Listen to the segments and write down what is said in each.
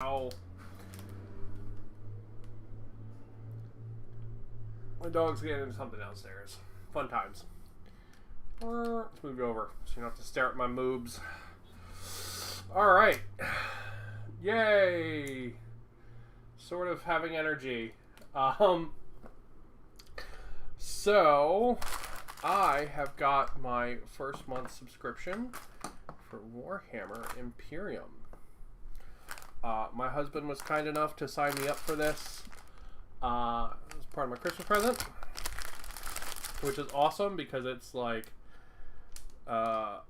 Ow. My dog's getting into something downstairs. Fun times. Let's move you over so you don't have to stare at my moobs. Alright. Yay! Sort of having energy. So, I have got my first month subscription for Warhammer Imperium. My husband was kind enough to sign me up for this as part of my Christmas present, which is awesome because it's like a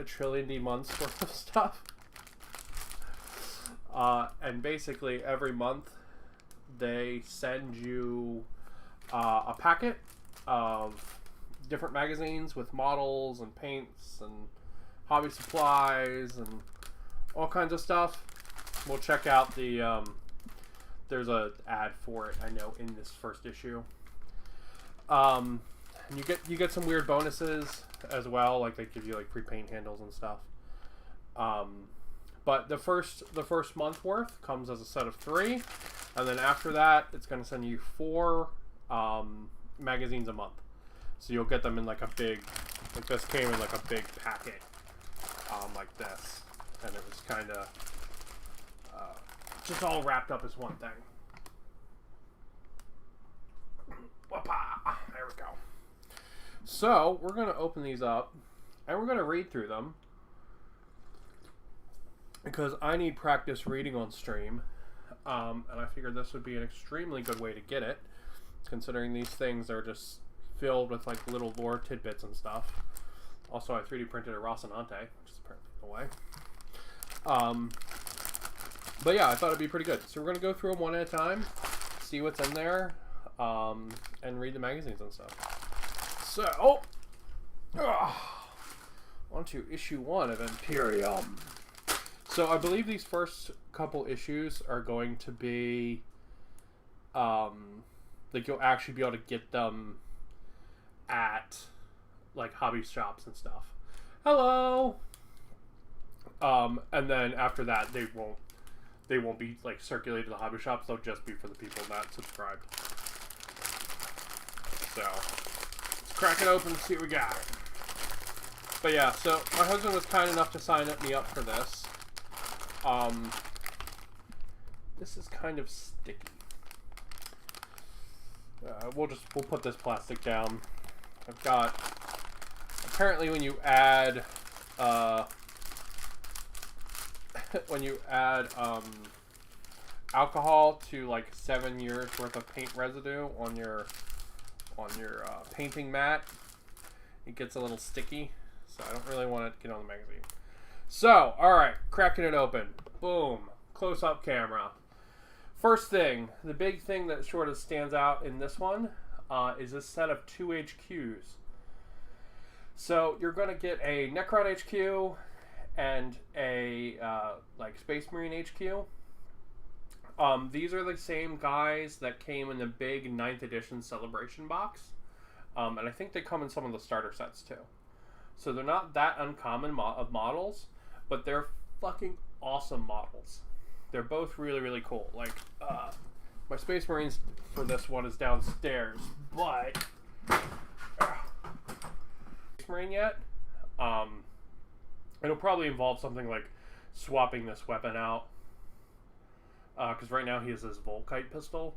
trillion months worth of stuff. And basically every month they send you a packet of different magazines with models and paints and hobby supplies and all kinds of stuff. We'll check out the there's a ad for it, I know, in this first issue. And you get some weird bonuses as well, like they give you like free paint handles and stuff. But the first month worth comes as a set of 3, and then after that it's going to send you 4 magazines a month. So you'll get them in like a big, like this came in like a big packet, like this, and it was kind of just all wrapped up as one thing. Whoopah! There we go. So we're going to open these up, and we're going to read through them, because I need practice reading on stream, and I figured this would be an extremely good way to get it, considering these things are just filled with like little lore tidbits and stuff. Also, I 3D printed a Rocinante, which is apparently the way. But yeah, I thought it'd be pretty good. So we're going to go through them one at a time, see what's in there, and read the magazines and stuff. So, on to issue 1 of Imperium. So I believe these first couple issues are going to be, like you'll actually be able to get them at like hobby shops and stuff. Hello! And then after that, they won't be like circulated to the hobby shops. They'll just be for the people not subscribed. So let's crack it open and see what we got. But yeah, so my husband was kind enough to sign me up for this. This is kind of sticky. We'll put this plastic down. I've got, apparently when you add alcohol to like 7 years worth of paint residue on your painting mat, it gets a little sticky, so I don't really want it to get on the magazine. So, alright, cracking it open. Boom. Close-up camera. First thing, the big thing that sort of stands out in this one is this set of 2 HQs. So, you're going to get a Necron HQ and a like Space Marine HQ. These are the same guys that came in the big 9th edition Celebration box. And I think they come in some of the starter sets too. So they're not that uncommon of models, but they're fucking awesome models. They're both really, really cool. Like, my Space Marines for this one is downstairs, but Space Marine yet? It'll probably involve something like swapping this weapon out. Because right now he has this Volkite pistol.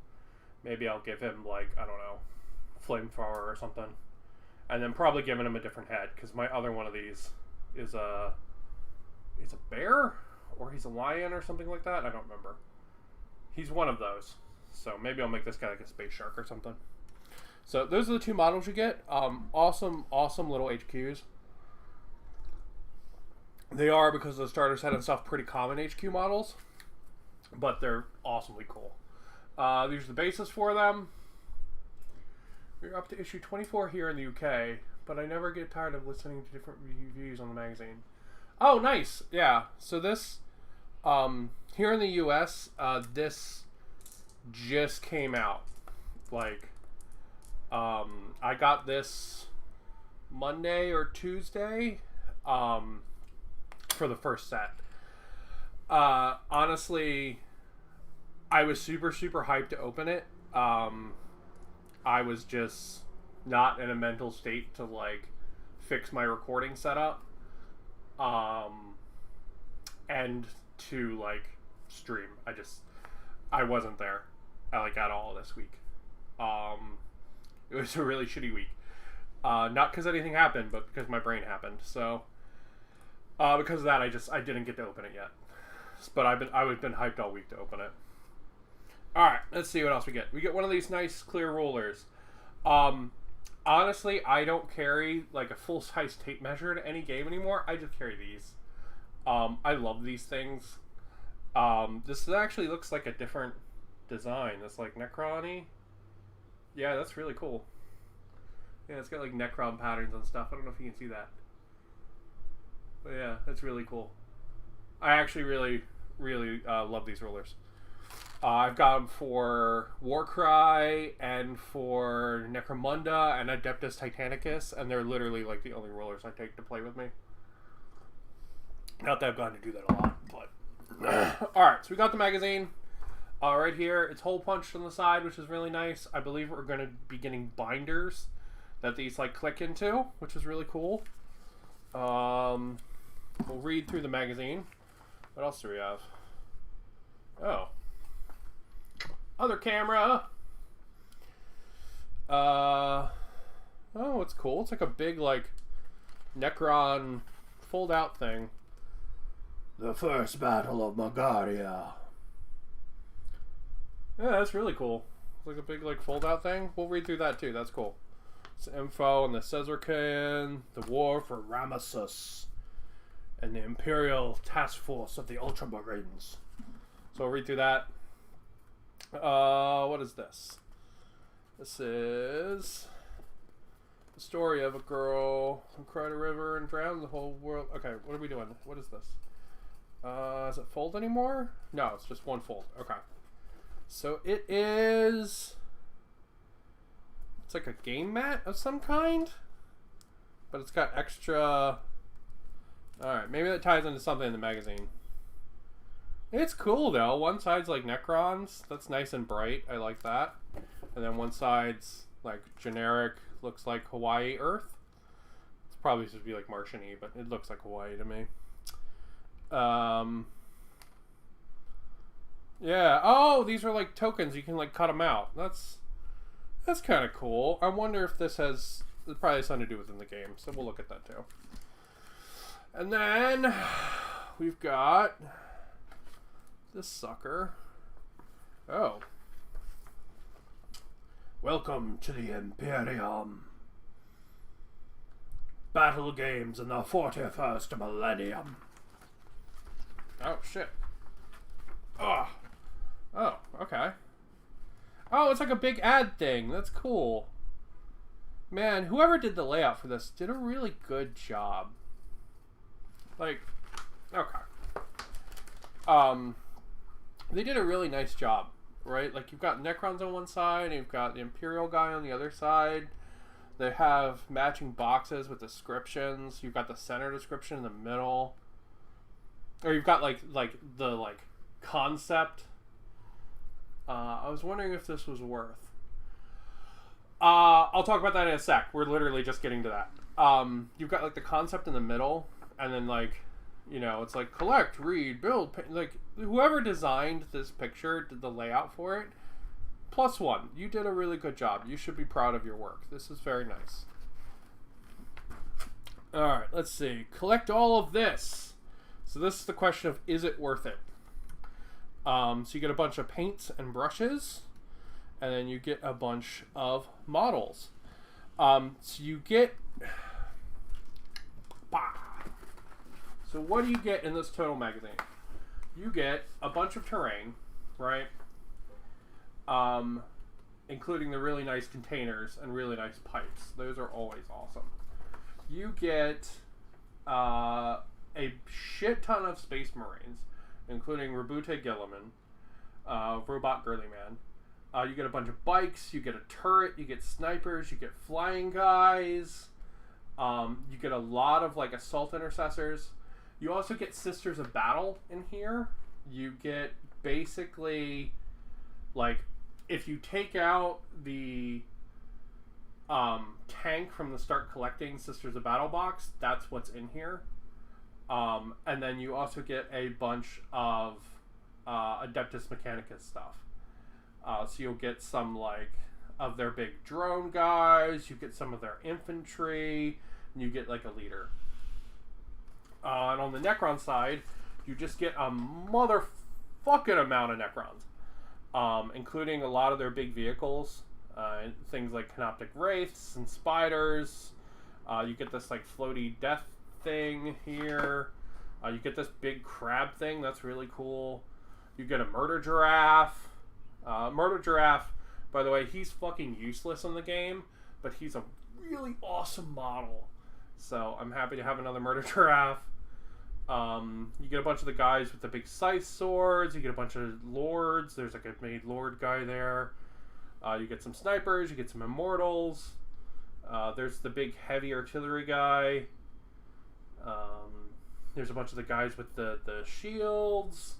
Maybe I'll give him, like, I don't know, flamethrower or something. And then probably giving him a different head, because my other one of these is a bear? Or he's a lion or something like that? I don't remember. He's one of those. So maybe I'll make this guy like a space shark or something. So those are the 2 models you get. Awesome little HQs. They are, because of the starter set and stuff, pretty common HQ models. But they're awesomely cool. These are the bases for them. We're up to issue 24 here in the UK, but I never get tired of listening to different reviews on the magazine. Oh, nice! Yeah, so this, here in the US, this just came out. Like, I got this Monday or Tuesday, for the first set. Honestly, I was super hyped to open it. I was just not in a mental state to like fix my recording setup, and to like stream. I wasn't there, like at all this week. It was a really shitty week. Not because anything happened, but because my brain happened. So, because of that, I didn't get to open it yet. But I've been hyped all week to open it. All right, let's see what else we get. We get one of these nice clear rulers. Honestly, I don't carry like a full size tape measure to any game anymore. I just carry these. I love these things. This actually looks like a different design. It's like Necron-y. Yeah, that's really cool. Yeah, it's got like Necron patterns and stuff. I don't know if you can see that. But yeah, that's really cool. I actually really love these rulers. I've got them for Warcry and for Necromunda and Adeptist Titanicus, and they're literally like the only rulers I take to play with me. Not that I've gotten to do that a lot, but... Alright, so we got the magazine. Right here, it's hole punched on the side, which is really nice. I believe we're going to be getting binders that these like click into, which is really cool. We'll read through the magazine. What else do we have? Oh. Other camera. Oh, it's cool. It's like a big like Necron fold out thing. The First Battle of Magaria. Yeah, that's really cool. It's like a big like fold out thing. We'll read through that too. That's cool. It's info on the Caesarcan, the war for Ramesses, and the Imperial Task Force of the Ultramarines. So we'll read through that. What is this? This is the story of a girl who cried a river and drowned the whole world. Okay, what are we doing? What is this? Is it fold anymore? No, it's just one fold. Okay. So it is... It's like a game mat of some kind? But it's got extra... Alright, maybe that ties into something in the magazine. It's cool though. One side's like Necrons. That's nice and bright. I like that. And then one side's like generic, looks like Hawaii Earth. It's probably supposed to be like Martian-y, but it looks like Hawaii to me. Yeah. Oh, these are like tokens. You can like cut them out. That's kind of cool. I wonder if this has probably something to do within the game. So we'll look at that too. And then we've got this sucker. Oh. Welcome to the Imperium. Battle games in the 41st millennium. Oh, shit. Oh. Oh, okay. Oh, it's like a big ad thing. That's cool. Man, whoever did the layout for this did a really good job. Like, okay. They did a really nice job, right? Like, you've got Necrons on one side, and you've got the Imperial guy on the other side. They have matching boxes with descriptions. You've got the center description in the middle. Or you've got, like the concept. I was wondering if this was worth. I'll talk about that in a sec. We're literally just getting to that. You've got, like, the concept in the middle, and then, like, you know, it's like collect, read, build, like, whoever designed this picture, did the layout for it, +1. You did a really good job. You should be proud of your work. This is very nice. Alright, let's see. Collect all of this. So this is the question of, is it worth it? So you get a bunch of paints and brushes, and then you get a bunch of models. So you get... So what do you get in this total magazine? You get a bunch of terrain, right? Including the really nice containers and really nice pipes. Those are always awesome. You get a shit ton of Space Marines, including Rabute Gilliman, Robot Girly Man. You get a bunch of bikes, you get a turret, you get snipers, you get flying guys. You get a lot of like assault intercessors. You also get Sisters of Battle in here, you get basically, like, if you take out the tank from the Start Collecting Sisters of Battle box, that's what's in here. And then you also get a bunch of Adeptist Mechanicus stuff. So you'll get some, like, of their big drone guys, you get some of their infantry, and you get, like, a leader. And on the Necron side, you just get a motherfucking amount of Necrons. Including a lot of their big vehicles. Things like Canoptic Wraiths and Spiders. You get this, like, floaty death thing here. You get this big crab thing. That's really cool. You get a Murder Giraffe. Murder Giraffe, by the way, he's fucking useless in the game, but he's a really awesome model. So I'm happy to have another Murder Giraffe. You get a bunch of the guys with the big scythe swords. You get a bunch of lords. There's like a made lord guy there. You get some snipers. You get some immortals. There's the big heavy artillery guy. There's a bunch of the guys with the shields.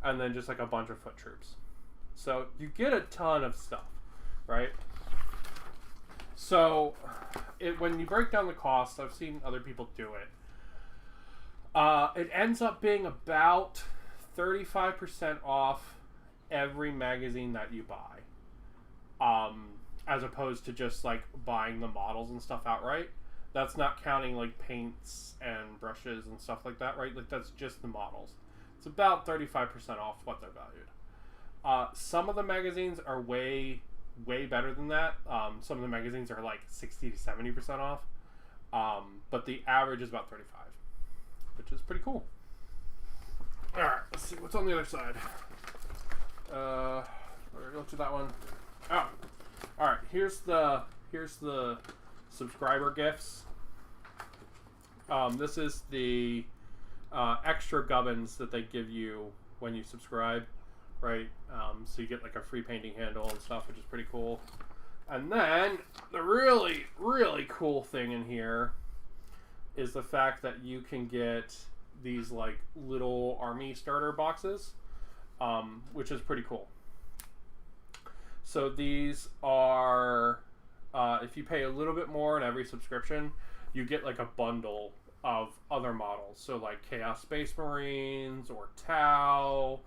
And then just like a bunch of foot troops. So you get a ton of stuff, right? So when you break down the cost, I've seen other people do it. It ends up being about 35% off every magazine that you buy. As opposed to just like buying the models and stuff outright. That's not counting like paints and brushes and stuff like that, right? Like that's just the models. It's about 35% off what they're valued. Some of the magazines are way better than that. Some of the magazines are like 60 to 70% off. But the average is about 35, which is pretty cool. Alright, let's see what's on the other side. We're going to that one. Oh, alright, here's the subscriber gifts. This is the extra gubbins that they give you when you subscribe, right? So you get like a free painting handle and stuff, which is pretty cool. And then the really, really cool thing in here is the fact that you can get these like little army starter boxes, which is pretty cool. So these are, if you pay a little bit more in every subscription, you get like a bundle of other models. So like Chaos Space Marines or Tau.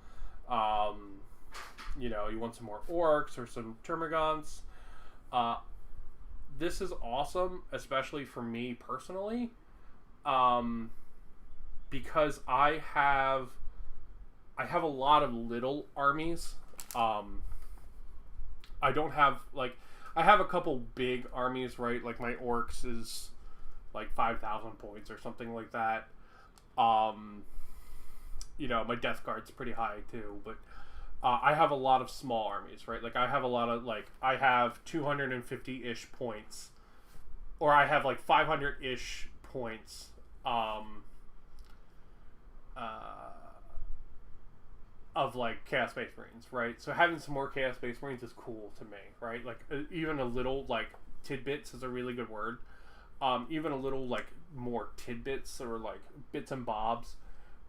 You know, you want some more orcs or some termagants. This is awesome, especially for me personally, because I have a lot of little armies. I don't have like, I have a couple big armies, right? Like my orcs is like 5,000 points or something like that. You know, my Death Guard's pretty high too, but I have a lot of small armies, right? Like I have a lot of, like, I have 250-ish points, or I have like 500-ish points of like Chaos Space Marines, right? So having some more Chaos Space Marines is cool to me, right? Like even a little like tidbits is a really good word. Even a little like more tidbits or like bits and bobs,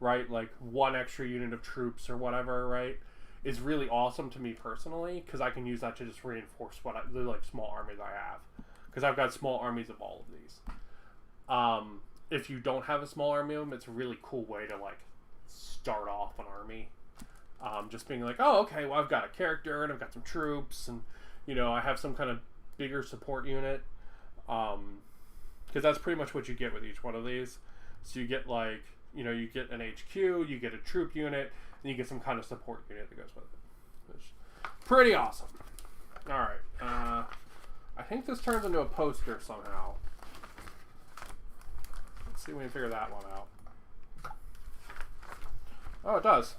right? Like one extra unit of troops or whatever, right? Is really awesome to me personally, because I can use that to just reinforce the like small armies I have, because I've got small armies of all of these. If you don't have a small army of them, it's a really cool way to like start off an army. Just being like, oh, okay, well I've got a character and I've got some troops, and you know I have some kind of bigger support unit. Because that's pretty much what you get with each one of these. So you get like, you know, you get an HQ, you get a troop unit, and you get some kind of support unit that goes with it. Which is pretty awesome. Alright. I think this turns into a poster somehow. Let's see if we can figure that one out. Oh, it does.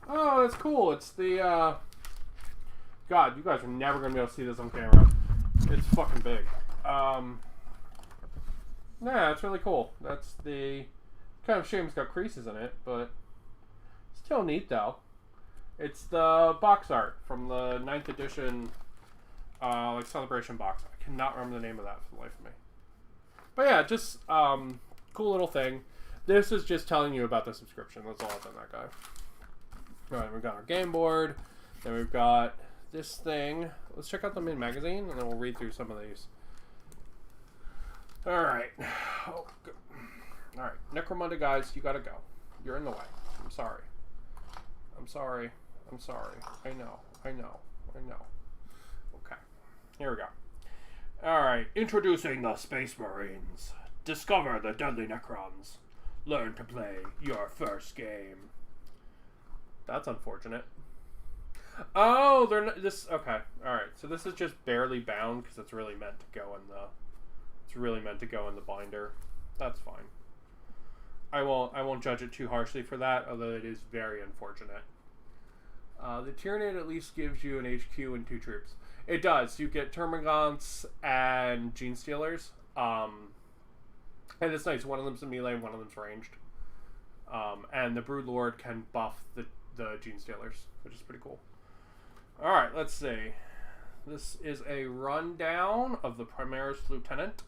Oh, that's cool. It's the, God, you guys are never going to be able to see this on camera. It's fucking big. Yeah, it's really cool. That's the kind of shame it's got creases in it, but still neat though. It's the box art from the 9th edition like celebration box. I cannot remember the name of that for the life of me. But yeah, just cool little thing. This is just telling you about the subscription. That's all it's on that guy. Alright, we've got our game board. Then we've got this thing. Let's check out the main magazine, and then we'll read through some of these. Alright. Oh, alright. Necromunda guys, you gotta go. You're in the way. I'm sorry. I'm sorry. I'm sorry. I know. I know. I know. Okay. Here we go. Alright. Introducing the Space Marines. Discover the deadly Necrons. Learn to play your first game. That's unfortunate. Oh, they're not this. Okay, all right. So this is just barely bound because it's really meant to go in the. It's really meant to go in the binder. That's fine. I won't judge it too harshly for that, although it is very unfortunate. The Tyranid at least gives you an HQ and 2 troops. It does. You get Termagants and Gene Stealers. And it's nice. One of them's in melee, one of them's ranged. And the Broodlord can buff the Gene Stealers, which is pretty cool. Alright, let's see. This is a rundown of the Primaris Lieutenant,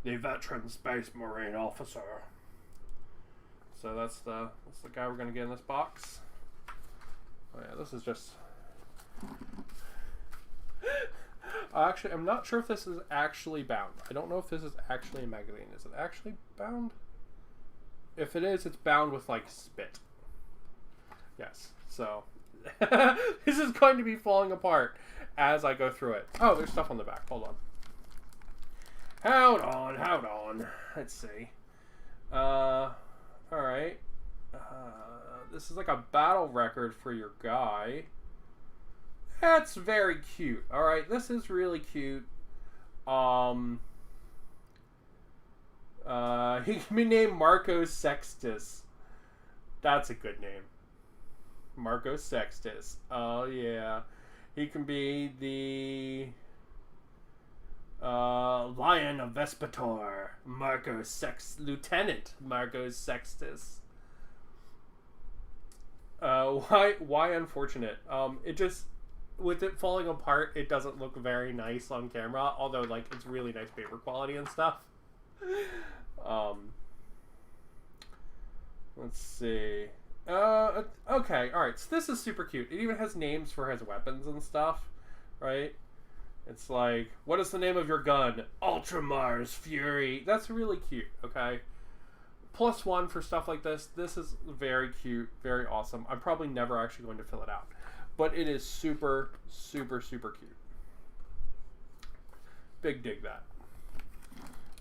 the veteran Space Marine officer. So that's the guy we're going to get in this box. Oh yeah, this is just... Actually, I'm not sure if this is actually bound. I don't know if this is actually a magazine. Is it actually bound? If it is, it's bound with, like, spit. Yes. So, this is going to be falling apart as I go through it. Oh, there's stuff on the back. Hold on. Hold on. Let's see. Alright. This is like a battle record for your guy. That's very cute. Alright, this is really cute. He can be named Marco Sextus. That's a good name. Marco Sextus. Oh, yeah. He can be the Lion of Vespator. Lieutenant Marco Sextus. Why unfortunate? It just, with it falling apart, it doesn't look very nice on camera, although, like, it's really nice paper quality and stuff. Let's see. Okay, alright, so this is super cute. It even has names for his weapons and stuff, right? It's like, what is the name of your gun? Ultramarines Fury. That's really cute, okay? +1 for stuff like this. This is very cute, very awesome. I'm probably never actually going to fill it out. But it is super, super, super cute. Big dig that.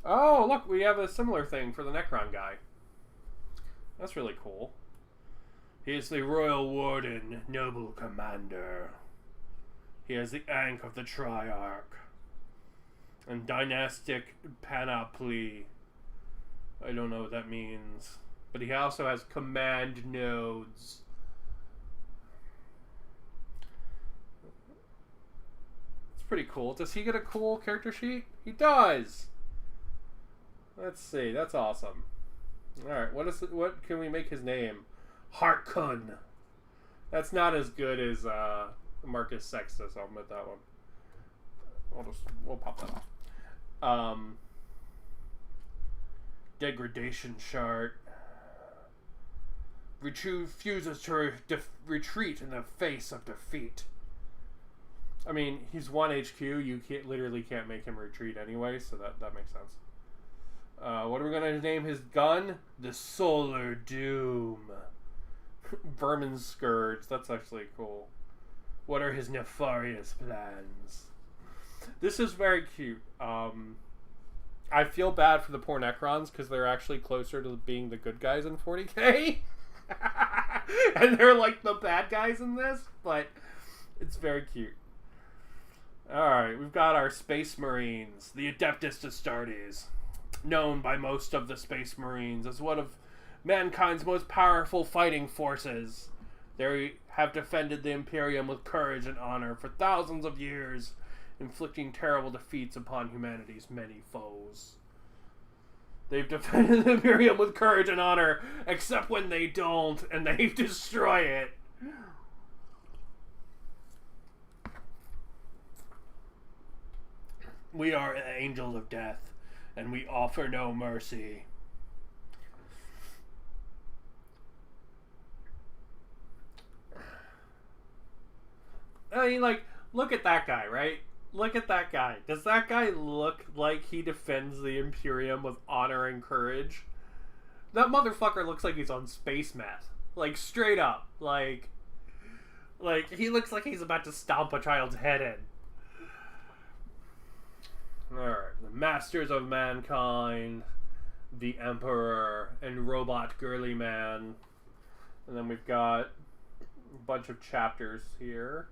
Oh, look, we have a similar thing for the Necron guy. That's really cool. He is the Royal Warden, Noble Commander. He has the Ankh of the Triarch. And Dynastic Panoply. I don't know what that means. But he also has command nodes. It's pretty cool. Does he get a cool character sheet? He does! Let's see. That's awesome. Alright, what can we make his name? Harkun. That's not as good as Marcus Sextus. I'll admit that one. We'll pop that off. Degradation Chart. Refuses to retreat in the face of defeat. I mean, he's 1 HQ. You literally can't make him retreat anyway, so that makes sense. What are we going to name his gun? The Solar Doom. Vermin Scourge. That's actually cool. What are his nefarious plans? This is very cute. I feel bad for the poor Necrons because they're actually closer to being the good guys in 40k. And they're like the bad guys in this, but it's very cute. Alright, we've got our Space Marines, the Adeptist Astartes, known by most of the Space Marines as one of mankind's most powerful fighting forces. They have defended the Imperium with courage and honor for thousands of years, inflicting terrible defeats upon humanity's many foes. They've defended the Imperium with courage and honor, except when they don't, and they destroy it. We are angels of death, and we offer no mercy. I mean, like, look at that guy, right? Look at that guy. Does that guy look like he defends the Imperium with honor and courage? That motherfucker looks like he's on space meth. Like, straight up. Like, he looks like he's about to stomp a child's head in. Alright, the Masters of Mankind, the Emperor, and Robot Girly Man. And then we've got a bunch of chapters here.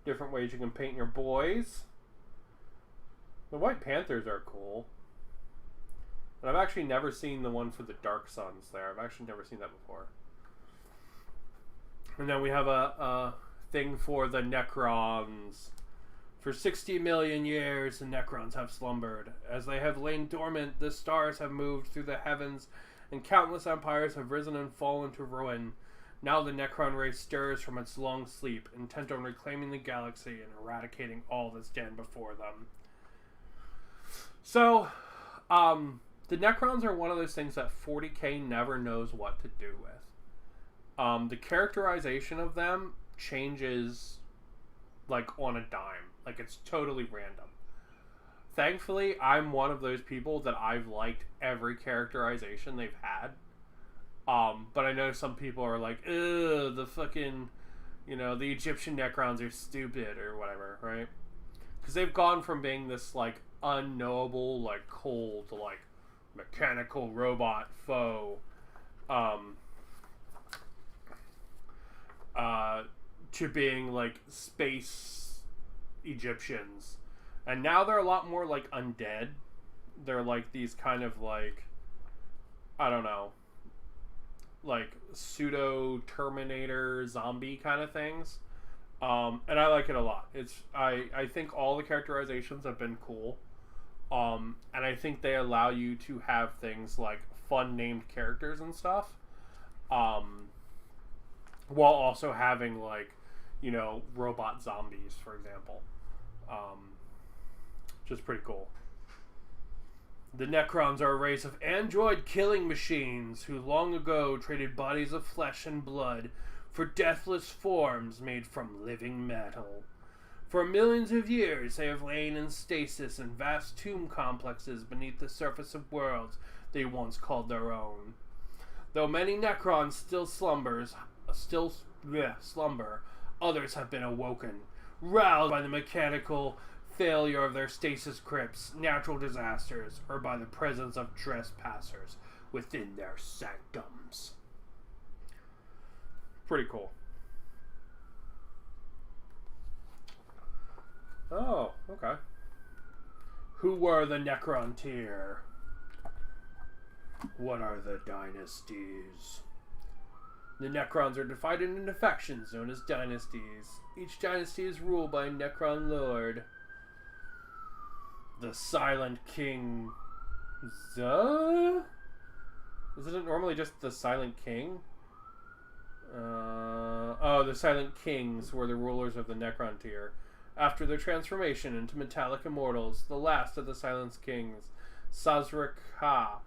Different ways you can paint your boys. The White Panthers are cool. And I've actually never seen the one for the Dark Suns there. I've actually never seen that before. And then we have a thing for the Necrons. For 60 million years, the Necrons have slumbered. As they have lain dormant, the stars have moved through the heavens, and countless empires have risen and fallen to ruin. Now the Necron race stirs from its long sleep, intent on reclaiming the galaxy and eradicating all that stand before them. So, the Necrons are one of those things that 40k never knows what to do with. The characterization of them changes, like, on a dime. Like, it's totally random. Thankfully, I'm one of those people that I've liked every characterization they've had. But I know some people are like, ugh, the fucking, you know, the Egyptian Necrons are stupid or whatever, right? Because they've gone from being this, like, unknowable, like, cold, like, mechanical robot foe, to being, like, space Egyptians. And now they're a lot more like undead. They're like these kind of like, I don't know, like pseudo Terminator zombie kind of things. And I like it a lot. I think all the characterizations have been cool. And I think they allow you to have things like fun named characters and stuff. While also having, like, you know, robot zombies, for example. Which is pretty cool. The Necrons are a race of android killing machines who long ago traded bodies of flesh and blood for deathless forms made from living metal. For millions of years they have lain in stasis in vast tomb complexes beneath the surface of worlds they once called their own. Though many Necrons still slumber, others have been awoken, roused by the mechanical failure of their stasis crypts, natural disasters, or by the presence of trespassers within their sanctums. Pretty cool. Oh, okay. Who were the Necron tier? What are the dynasties? The Necrons are divided into factions known as dynasties. Each dynasty is ruled by a Necron lord. The Silent King. Isn't it normally just the Silent King? The Silent Kings were the rulers of the Necron tier. After their transformation into metallic immortals, the last of the Silent Kings, Sazrak Ha,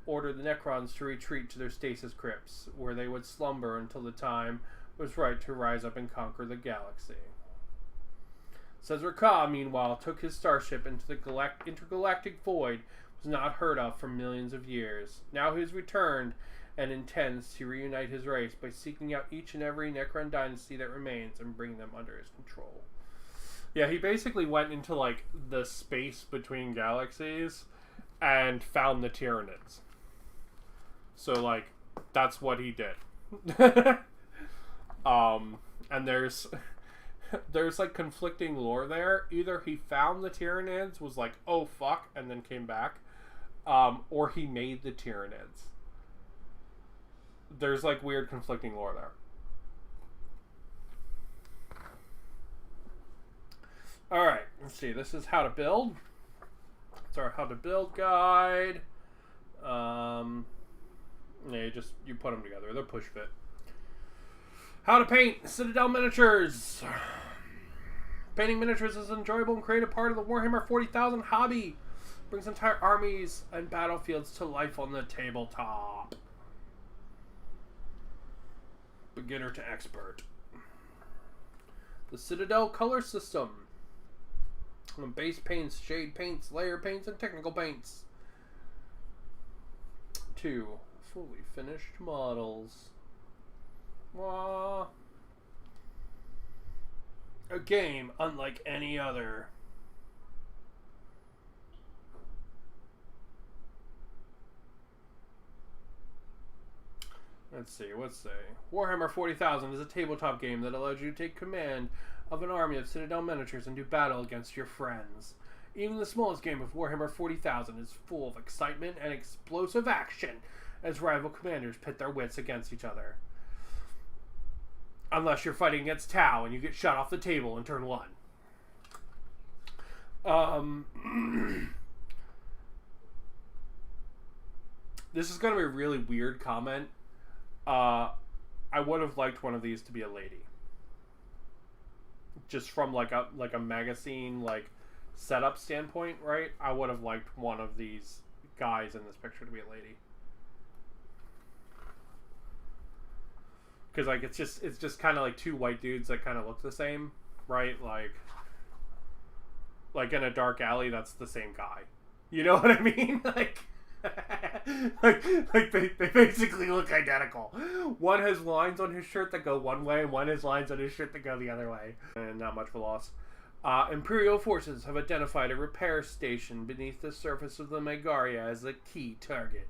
ordered the Necrons to retreat to their stasis crypts, where they would slumber until the time was right to rise up and conquer the galaxy. Sazrak Ha, meanwhile, took his starship into the intergalactic void, was not heard of for millions of years. Now he has returned and intends to reunite his race by seeking out each and every Necron dynasty that remains and bring them under his control. Yeah, he basically went into, like, the space between galaxies and found the Tyranids. So, like, that's what he did. And there's like conflicting lore there. Either he found the Tyranids, was like, oh fuck, and then came back, or he made the Tyranids. There's like weird conflicting lore there. Alright, let's see. This is how to build. It's our how to build guide. Yeah, you put them together. They're push fit. How to paint Citadel miniatures. Painting miniatures is an enjoyable and creative part of the Warhammer 40,000 hobby. Brings entire armies and battlefields to life on the tabletop. Beginner to expert. The Citadel color system. Base paints, shade paints, layer paints, and technical paints. 2 fully finished models. Aww. A game unlike any other. Let's see, what's say? Warhammer 40,000 is a tabletop game that allows you to take command of an army of Citadel miniatures and do battle against your friends. Even the smallest game of Warhammer 40,000 is full of excitement and explosive action as rival commanders pit their wits against each other. Unless you're fighting against Tau and you get shot off the table in turn 1. This is going to be a really weird comment. I would have liked one of these to be a lady. Just from like a magazine like setup standpoint, right? I would have liked one of these guys in this picture to be a lady. Because like it's just kind of like two white dudes that kind of look the same, right? Like in a dark alley, that's the same guy. You know what I mean? like they basically look identical. One has lines on his shirt that go one way, and one has lines on his shirt that go the other way. And not much of a loss. Imperial forces have identified a repair station beneath the surface of the Megaria as a key target.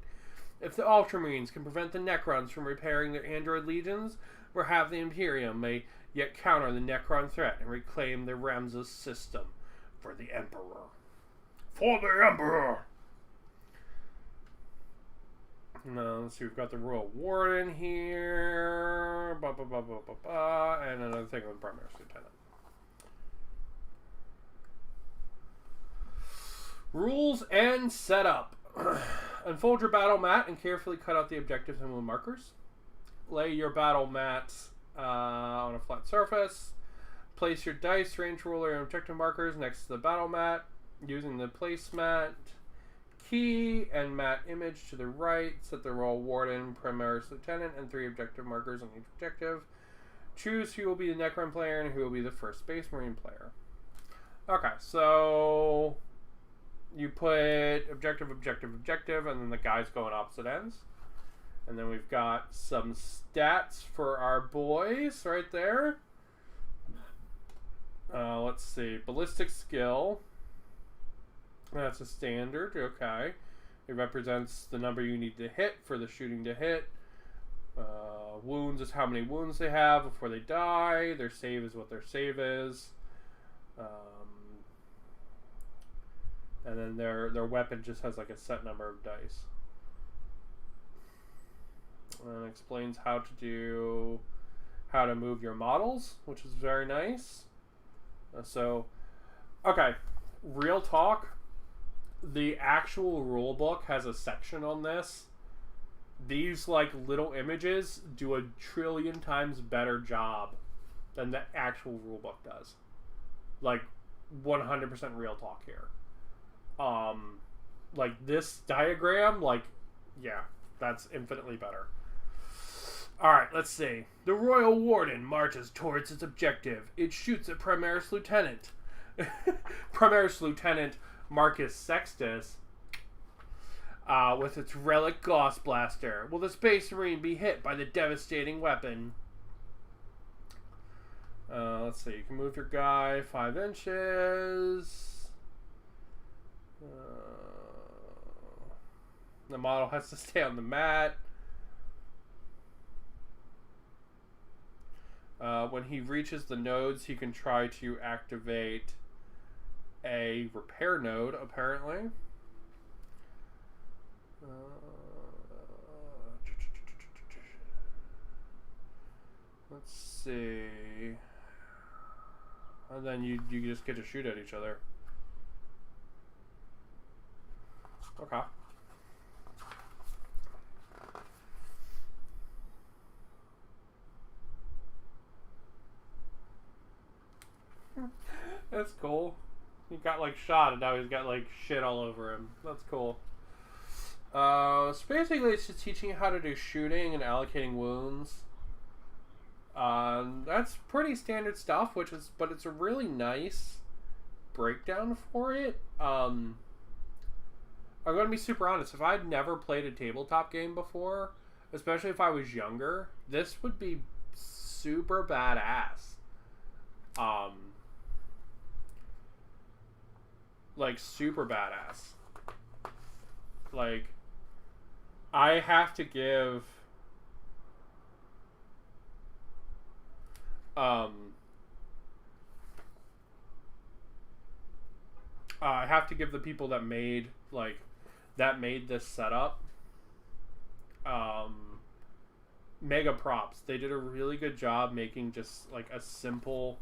If the Ultramarines can prevent the Necrons from repairing their android legions, perhaps the Imperium may yet counter the Necron threat and reclaim the Ramses system for the Emperor. For the Emperor! No, let's see, we've got the Royal Warden here, and another thing with Primary Lieutenant. Rules and setup. Unfold your battle mat and carefully cut out the objectives and wound markers. Lay your battle mat on a flat surface. Place your dice, range ruler, and objective markers next to the battle mat using the placemat key and mat image to the right. Set the Royal Warden, Primaris Lieutenant, and 3 objective markers on each objective. Choose who will be the Necron player and who will be the first Space Marine player. Okay, so you put objective, objective, objective, and then the guys go on opposite ends. And then we've got some stats for our boys right there. Let's see. Ballistic skill. That's a standard. Okay. It represents the number you need to hit for the shooting to hit. Wounds is how many wounds they have before they die. Their save is what their save is. And then their weapon just has like a set number of dice. And it explains how to move your models, which is very nice. Okay, real talk. The actual rule book has a section on this. These like little images do a trillion times better job than the actual rule book does. Like 100% real talk here. Like this diagram, like, yeah, that's infinitely better. Alright, let's see. The Royal Warden marches towards its objective. It shoots at Primaris Lieutenant. Primaris Lieutenant Marcus Sextus with its relic Gauss Blaster. Will the Space Marine be hit by the devastating weapon? Let's see. You can move your guy 5 inches. The model has to stay on the mat. When he reaches the nodes, he can try to activate a repair node, apparently. Let's see. And then you just get to shoot at each other. Okay. That's cool. He got like shot and now he's got like shit all over him. That's cool. So basically it's just teaching you how to do shooting and allocating wounds. That's pretty standard stuff, but it's a really nice breakdown for it. I'm going to be super honest. If I'd never played a tabletop game before, especially if I was younger, this would be super badass. Like, super badass. Like, I have to give... I have to give the people that made this setup mega props. They did a really good job making just like a simple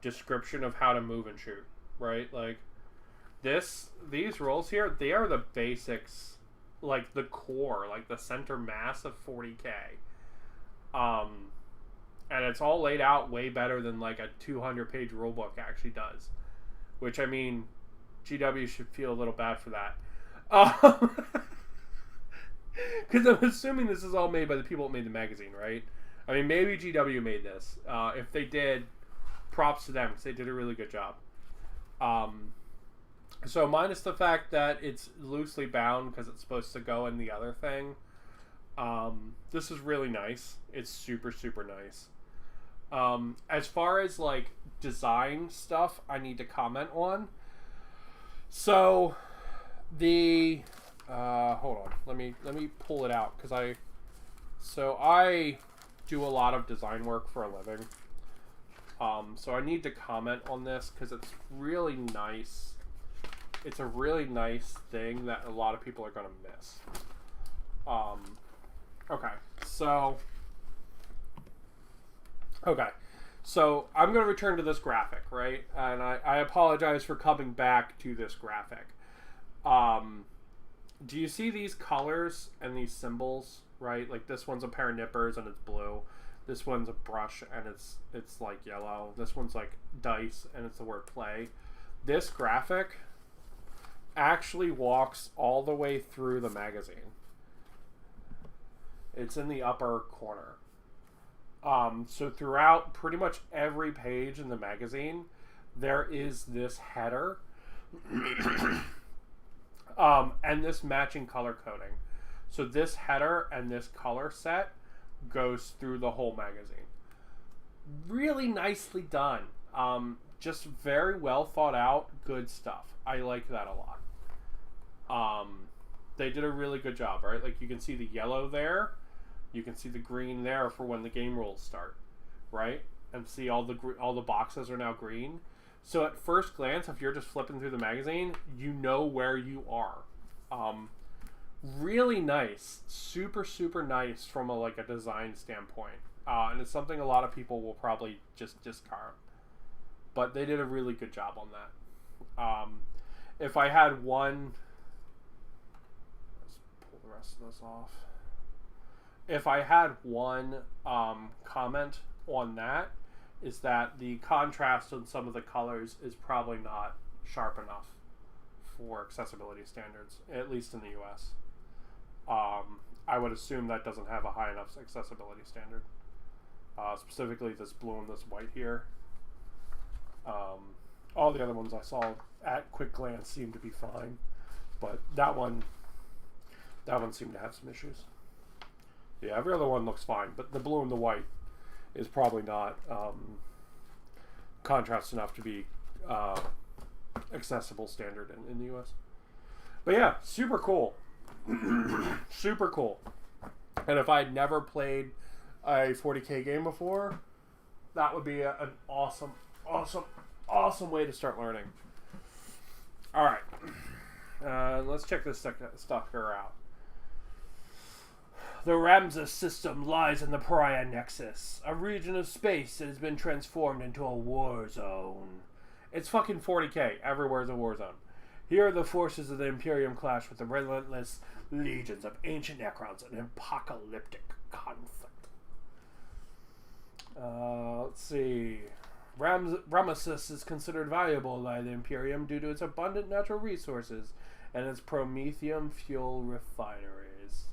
description of how to move and shoot, right? Like these rolls here, they are the basics, like the core, like the center mass of 40K. And it's all laid out way better than like a 200-page rulebook actually does. Which, I mean, GW should feel a little bad for that. Because I'm assuming this is all made by the people that made the magazine, right? I mean, maybe GW made this. If they did, props to them, because they did a really good job. So minus the fact that it's loosely bound because it's supposed to go in the other thing, this is really nice. It's super, super nice. As far as like design stuff, I need to comment on. So the hold on, let me pull it out because I do a lot of design work for a living. So I need to comment on this because it's really nice. It's a really nice thing that a lot of people are going to miss. Okay, so I'm going to return to this graphic, right? And I apologize for coming back to this graphic. Do you see these colors and these symbols, right? Like this one's a pair of nippers and it's blue. This one's a brush and it's like yellow. This one's like dice and it's the word play. This graphic actually walks all the way through the magazine. It's in the upper corner. So throughout pretty much every page in the magazine, there is this header and this matching color coding. So this header and this color set goes through the whole magazine. Really nicely done. Just very well thought out, good stuff. I like that a lot. They did a really good job, right? Like you can see the yellow there. You can see the green there for when the game rules start, right? And see all the boxes are now green. So at first glance, if you're just flipping through the magazine, you know where you are. Really nice, super, super nice from a design standpoint. And it's something a lot of people will probably just discard. But they did a really good job on that. If I had one... Let's pull the rest of this off. If I had one comment on that, is that the contrast on some of the colors is probably not sharp enough for accessibility standards, at least in the US. I would assume that doesn't have a high enough accessibility standard. Specifically this blue and this white here. All the other ones I saw at quick glance seemed to be fine, but that one seemed to have some issues. Yeah, every other one looks fine, but the blue and the white is probably not contrast enough to be accessible standard in the US. But yeah, super cool. Super cool. And if I'd never played a 40K game before, that would be an awesome way to start learning. Alright. Let's check this sucker out. The Ramses system lies in the Pariah Nexus, a region of space that has been transformed into a war zone. It's fucking 40K. Everywhere's a war zone. Here the forces of the Imperium clash with the relentless legions of ancient Necrons in an apocalyptic conflict. Let's see. Ramesses is considered valuable by the Imperium due to its abundant natural resources and its promethium fuel refineries.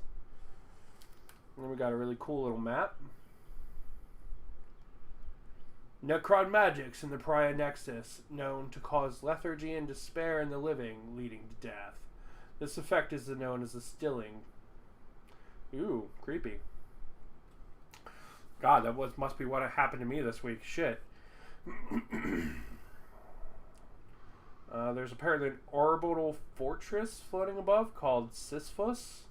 And then we got a really cool little map. Necron magics in the Pariah Nexus, known to cause lethargy and despair in the living, leading to death. This effect is known as the stilling. Ooh, creepy. God, that must be what happened to me this week. Shit. There's apparently an orbital fortress floating above called Sisyphus.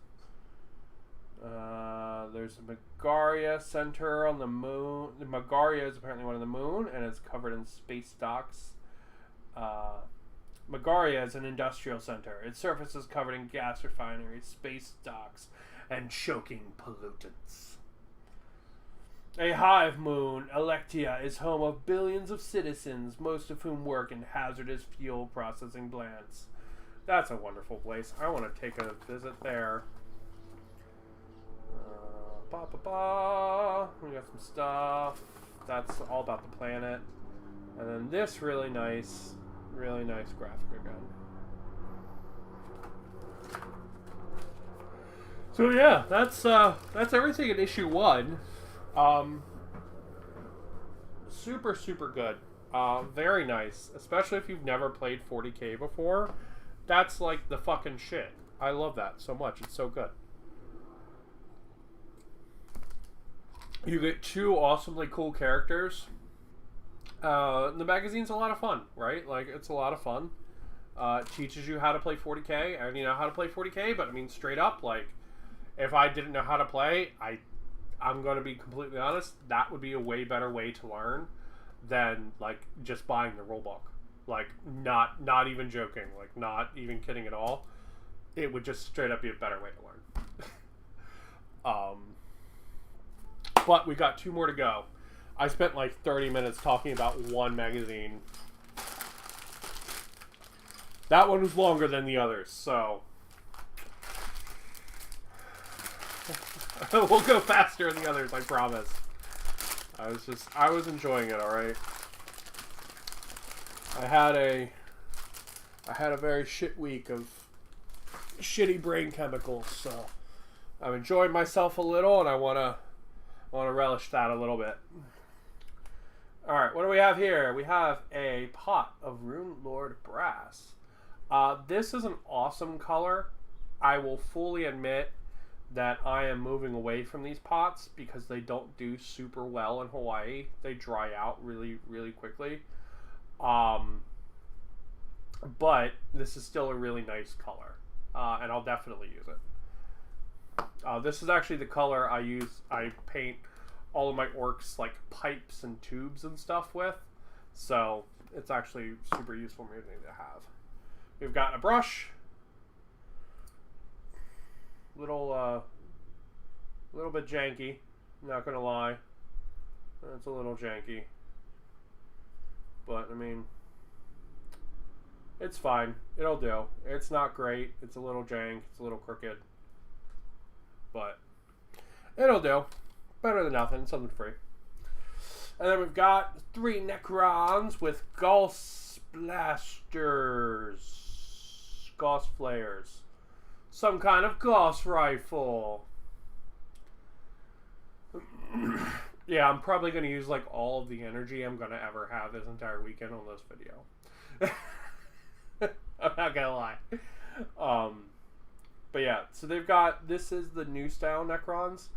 There's a Megaria center on the moon. The Megaria is apparently one on the moon, and it's covered in space docks. Megaria is an industrial center. Its surface is covered in gas refineries, space docks, and choking pollutants. A hive moon, Electia, is home of billions of citizens, most of whom work in hazardous fuel processing plants. That's a wonderful place. I want to take a visit there. We got some stuff. That's all about the planet. And then this really nice graphic again. So yeah, that's everything in issue 1. Super good. Very nice, especially if you've never played 40K before. That's like the fucking shit. I love that so much. It's so good. You get 2 awesomely cool characters. The magazine's a lot of fun, right? Like, it's a lot of fun. It teaches you how to play 40K. I already know how to play 40K, but I mean, straight up, like, if I didn't know how to play, I'm going to be completely honest, that would be a way better way to learn than, like, just buying the rulebook. Like, not even joking. Like, not even kidding at all. It would just straight up be a better way to learn. But we got 2 more to go. I spent like 30 minutes talking about one magazine. That one was longer than the others, so we'll go faster than the others, I promise. I was enjoying it, alright? I had a very shit week of shitty brain chemicals, so I'm enjoying myself a little, and I want to relish that a little bit. Alright, what do we have here? We have a pot of Rune Lord Brass. This is an awesome color. I will fully admit that I am moving away from these pots because they don't do super well in Hawaii. They dry out really, really quickly. But this is still a really nice color. And I'll definitely use it. This is actually the color I use. I paint all of my orcs like pipes and tubes and stuff with. So it's actually super useful for me to have. We've got a brush. Little bit janky. Not gonna lie. It's a little janky. But I mean, it's fine. It'll do. It's not great. It's a little jank. It's a little crooked. But it'll do. Better than nothing. Something free. And then we've got 3 Necrons with Gauss blasters. Gauss flares. Some kind of Gauss rifle. Yeah, I'm probably going to use like all of the energy I'm going to ever have this entire weekend on this video. I'm not going to lie. But yeah, so they've got, this is the new style Necrons.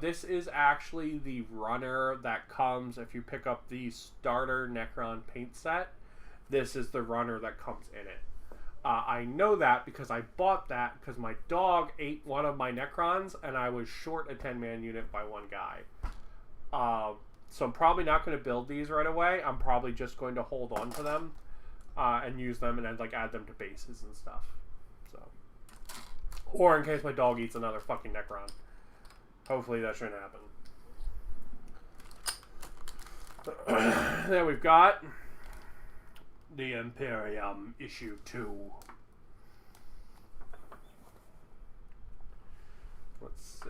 This is actually the runner that comes if you pick up the starter Necron paint set. This is the runner that comes in it. I know that because I bought that because my dog ate one of my Necrons and I was short a 10-man unit by one guy. So I'm probably not going to build these right away. I'm probably just going to hold on to them and use them and then like add them to bases and stuff. So, or in case my dog eats another fucking Necron. Hopefully that shouldn't happen. Then we've got the Imperium Issue 2. Let's see.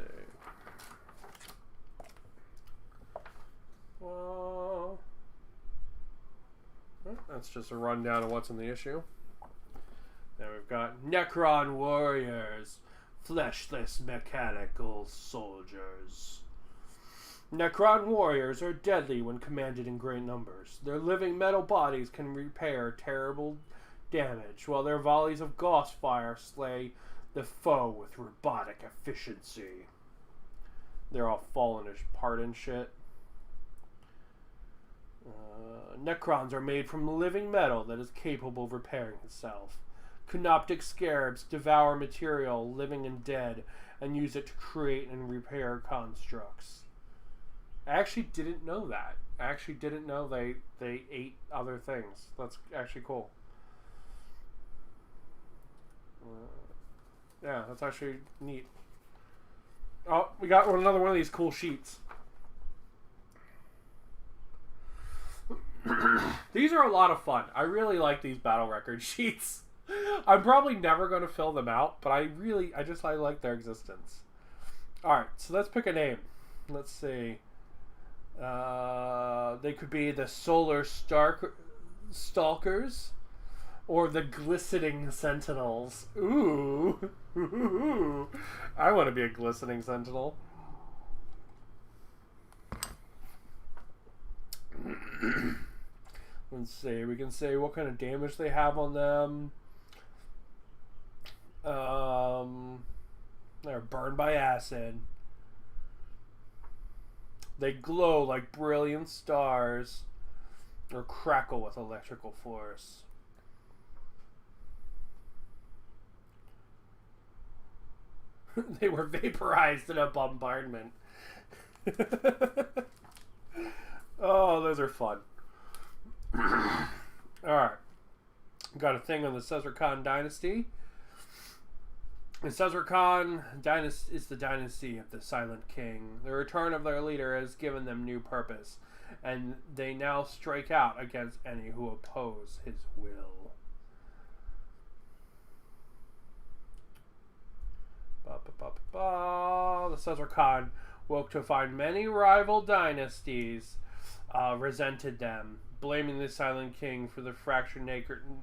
Well, that's just a rundown of what's in the issue. Then we've got Necron Warriors, fleshless mechanical soldiers. Necron Warriors are deadly when commanded in great numbers. Their living metal bodies can repair terrible damage, while their volleys of gauss fire slay the foe with robotic efficiency. They're all falling apart and shit. Necrons are made from living metal that is capable of repairing itself. Canoptic scarabs devour material, living and dead, and use it to create and repair constructs. I actually didn't know that. I actually didn't know they ate other things. That's actually cool. Yeah, that's actually neat. Oh, we got another one of these cool sheets. These are a lot of fun. I really like these battle record sheets. I'm probably never going to fill them out, but I like their existence. Alright, so let's pick a name. Let's see. They could be the Solar Stalkers or the Glistening Sentinels. Ooh. I want to be a Glistening Sentinel. Let's see. We can say what kind of damage they have on them. They're burned by acid. They glow like brilliant stars or crackle with electrical force. They were vaporized in a bombardment. Oh, those are fun. Alright. Got a thing on the Caesar-Khan dynasty. The Caesar-Khan dynasty is the dynasty of the Silent King. The return of their leader has given them new purpose, and they now strike out against any who oppose his will. The Caesar-Khan woke to find many rival dynasties resented them, blaming the Silent King for the fractured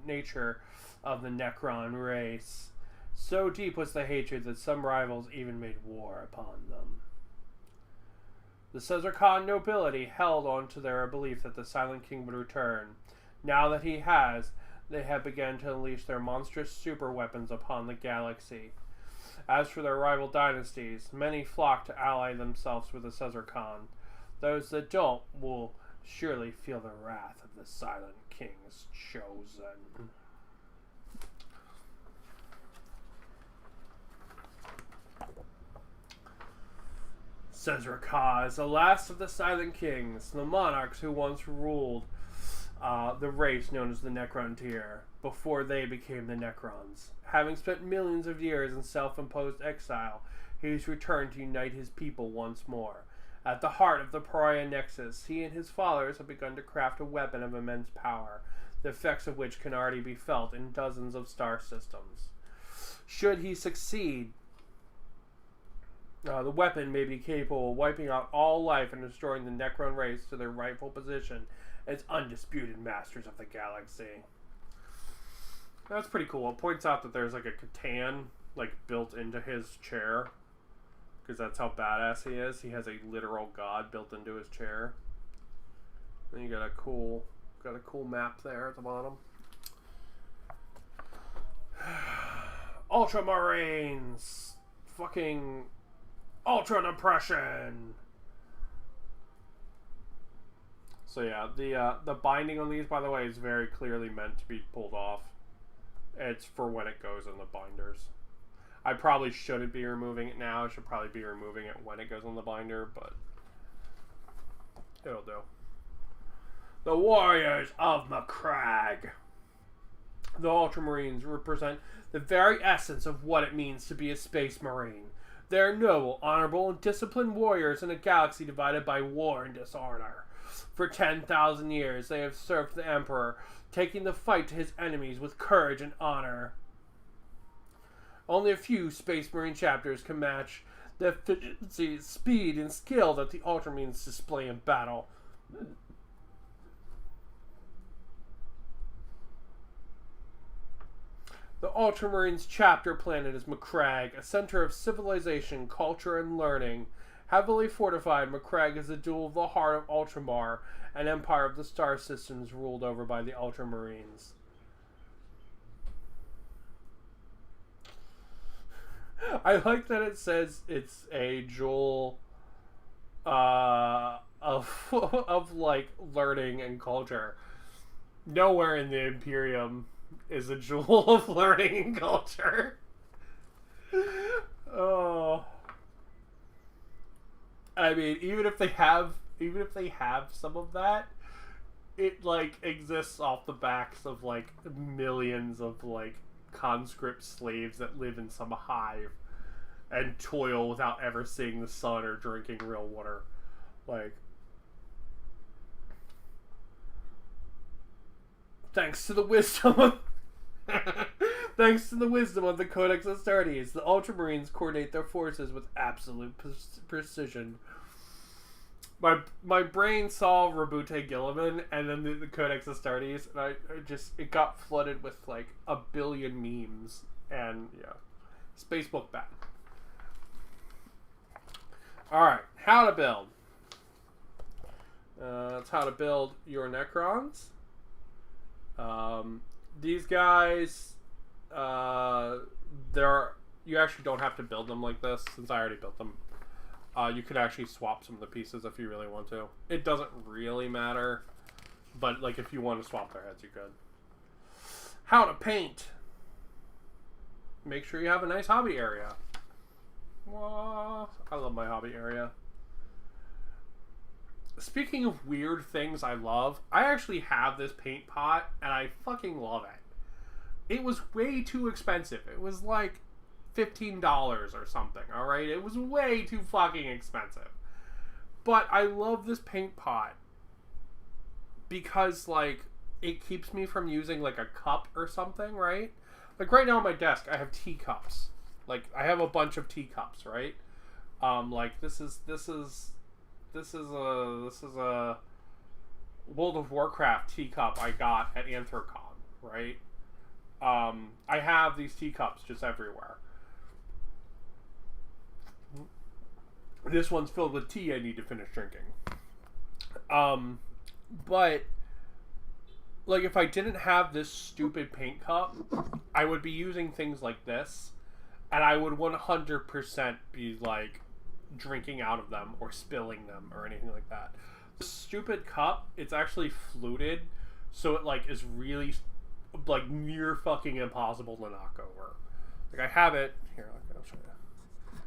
nature of the Necron race. So deep was the hatred that some rivals even made war upon them. The Caesar-Khan nobility held on to their belief that the Silent King would return. Now that he has, they have begun to unleash their monstrous super weapons upon the galaxy. As for their rival dynasties, many flock to ally themselves with the Caesar-Khan. Those that don't will surely feel the wrath of the Silent King's chosen. Caesar-Khan is the last of the Silent Kings, the monarchs who once ruled the race known as the Necron tier, before they became the Necrons. Having spent millions of years in self-imposed exile, he has returned to unite his people once more. At the heart of the Pariah Nexus, he and his followers have begun to craft a weapon of immense power, the effects of which can already be felt in dozens of star systems. Should he succeed, the weapon may be capable of wiping out all life and restoring the Necron race to their rightful position as undisputed masters of the galaxy. That's pretty cool. It points out that there's like a Catan built into his chair, because that's how badass he is. He has a literal god built into his chair. Then you got a cool map there at the bottom. Ultramarines, fucking Ultra Depression. So yeah, the binding on these, by the way, is very clearly meant to be pulled off. It's for when it goes in the binders. I probably shouldn't be removing it now. I should probably be removing it when it goes in the binder, but it'll do. The Warriors of Macragge. The Ultramarines represent the very essence of what it means to be a Space Marine. They are noble, honorable, and disciplined warriors in a galaxy divided by war and dishonor. For 10,000 years, they have served the Emperor, taking the fight to his enemies with courage and honor. Only a few Space Marine chapters can match the efficiency, speed, and skill that the Ultramarines display in battle. The Ultramarines chapter planet is Macragge, a center of civilization, culture, and learning. Heavily fortified, Macragge is a jewel of the heart of Ultramar, an empire of the star systems ruled over by the Ultramarines. I like that it says it's a jewel of like learning and culture. Nowhere in the Imperium is a jewel of learning and culture. Oh, I mean, even if they have some of that, it like exists off the backs of like millions of like conscript slaves that live in some hive and toil without ever seeing the sun or drinking real water. Like, thanks to the wisdom of thanks to the wisdom of the Codex Astartes, the Ultramarines coordinate their forces with absolute precision. My brain saw Rabute Gilliman and then the Codex Astartes, and it got flooded with like a billion memes, and yeah, Spacebook bad. Alright, how to build. That's how to build your Necrons. These guys, you actually don't have to build them like this, since I already built them. You could actually swap some of the pieces if you really want to. It doesn't really matter, but like if you want to swap their heads, you could. How to paint. Make sure you have a nice hobby area. Whoa, I love my hobby area. Speaking of weird things I love, I actually have this paint pot, and I fucking love it. It was way too expensive. It was like $15 or something, alright? It was way too fucking expensive. But I love this paint pot because, like, it keeps me from using, like, a cup or something, right? Like, right now on my desk, I have teacups. Like, I have a bunch of teacups, right? Like, this is a World of Warcraft teacup I got at Anthrocon, right? I have these teacups just everywhere. This one's filled with tea I need to finish drinking. But like, if I didn't have this stupid paint cup, I would be using things like this, and I would 100% be like drinking out of them or spilling them or anything like that. The stupid cup, it's actually fluted, so it like is really like near fucking impossible to knock over. Like, I have it here. I'll show you.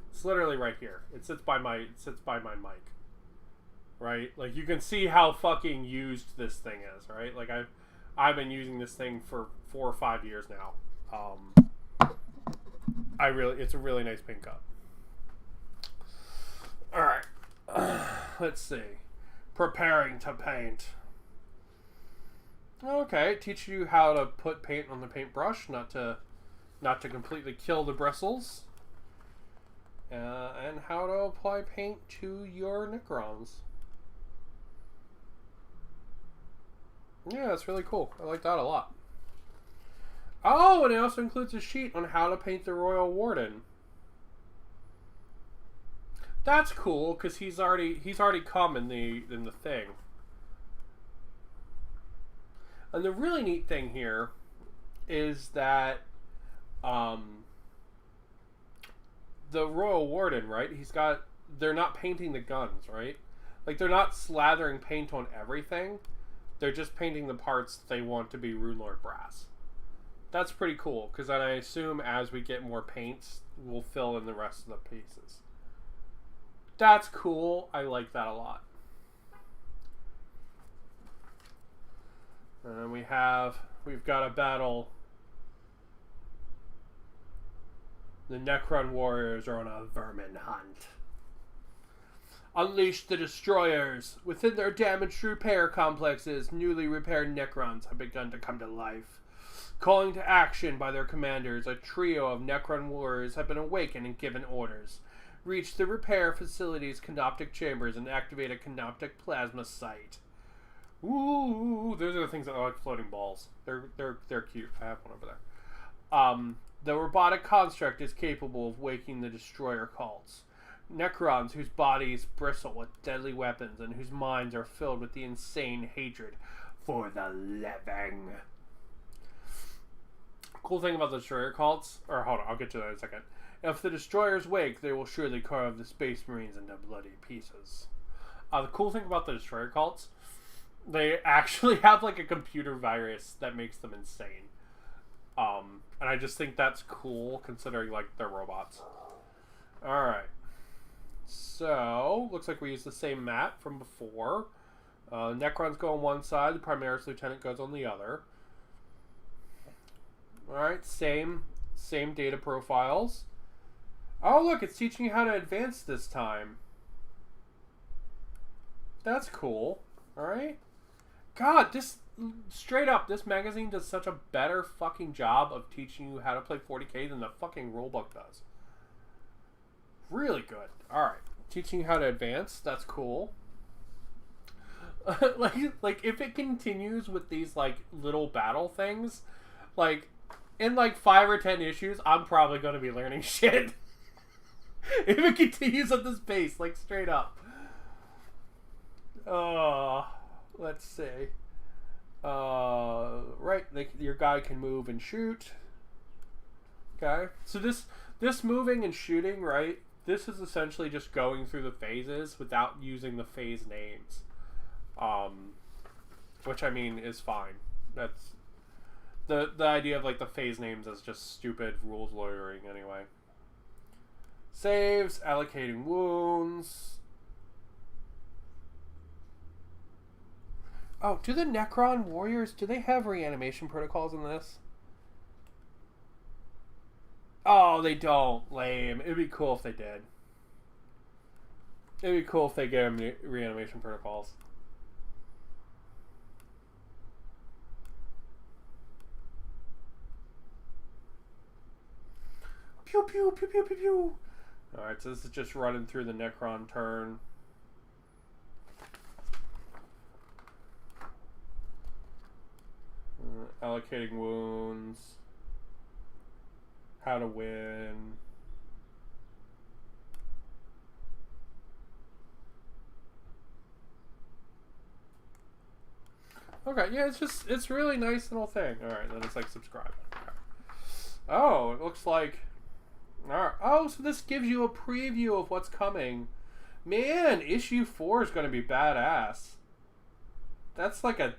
It's literally right here. It sits by my mic. Right? Like, you can see how fucking used this thing is, right? Like, I've been using this thing for 4 or 5 years now. It's a really nice paint cup. Alright. Let's see. Preparing to paint. Okay, teach you how to put paint on the paintbrush, not to completely kill the bristles. And how to apply paint to your Necrons. Yeah, that's really cool. I like that a lot. Oh, and it also includes a sheet on how to paint the Royal Warden. That's cool, because he's already come in the thing. And the really neat thing here is that the Royal Warden, right? They're not painting the guns, right? Like, they're not slathering paint on everything. They're just painting the parts they want to be Runelord brass. That's pretty cool, because then I assume as we get more paints, we'll fill in the rest of the pieces. That's cool. I like that a lot. And then we've got a battle. The Necron Warriors are on a vermin hunt. Unleash the destroyers. Within their damaged repair complexes, newly repaired Necrons have begun to come to life. Calling to action by their commanders, a trio of Necron Warriors have been awakened and given orders. Reach the repair facility's canoptic chambers and activate a canoptic plasma site. Ooh, those are the things that are like floating balls. They're cute. I have one over there. The robotic construct is capable of waking the destroyer cults. Necrons whose bodies bristle with deadly weapons and whose minds are filled with the insane hatred for the living. Cool thing about the destroyer cults, or hold on, I'll get to that in a second. If the destroyers wake, they will surely carve the Space Marines into bloody pieces. The cool thing about the destroyer cults, they actually have like a computer virus that makes them insane. And I just think that's cool considering like they're robots. Alright. So, looks like we use the same map from before. Necrons go on one side, the Primaris Lieutenant goes on the other. Alright, same data profiles. Oh look, it's teaching you how to advance this time. That's cool. Alright. God, straight up, this magazine does such a better fucking job of teaching you how to play 40k than the fucking rulebook does. Really good. Alright. Teaching you how to advance. That's cool. like if it continues with these like little battle things, like in like 5 or 10 issues, I'm probably going to be learning shit. If it continues at this pace, like straight up. Let's see. Right, your guy can move and shoot. Okay. So this moving and shooting, right? This is essentially just going through the phases without using the phase names. Which I mean is fine. That's the idea of like the phase names is just stupid rules lawyering anyway. Saves, allocating wounds. Oh, do the Necron Warriors, do they have reanimation protocols in this? Oh, they don't. Lame. It'd be cool if they did. It'd be cool if they gave them reanimation protocols. Pew, pew, pew, pew, pew, pew. Alright, so this is just running through the Necron turn. Allocating wounds. How to win. Okay, yeah, it's really nice little thing. Alright, then it's like subscribe. Okay. Oh, it looks like... Alright. Oh, so this gives you a preview of what's coming. Man, issue 4 is going to be badass. That's like a...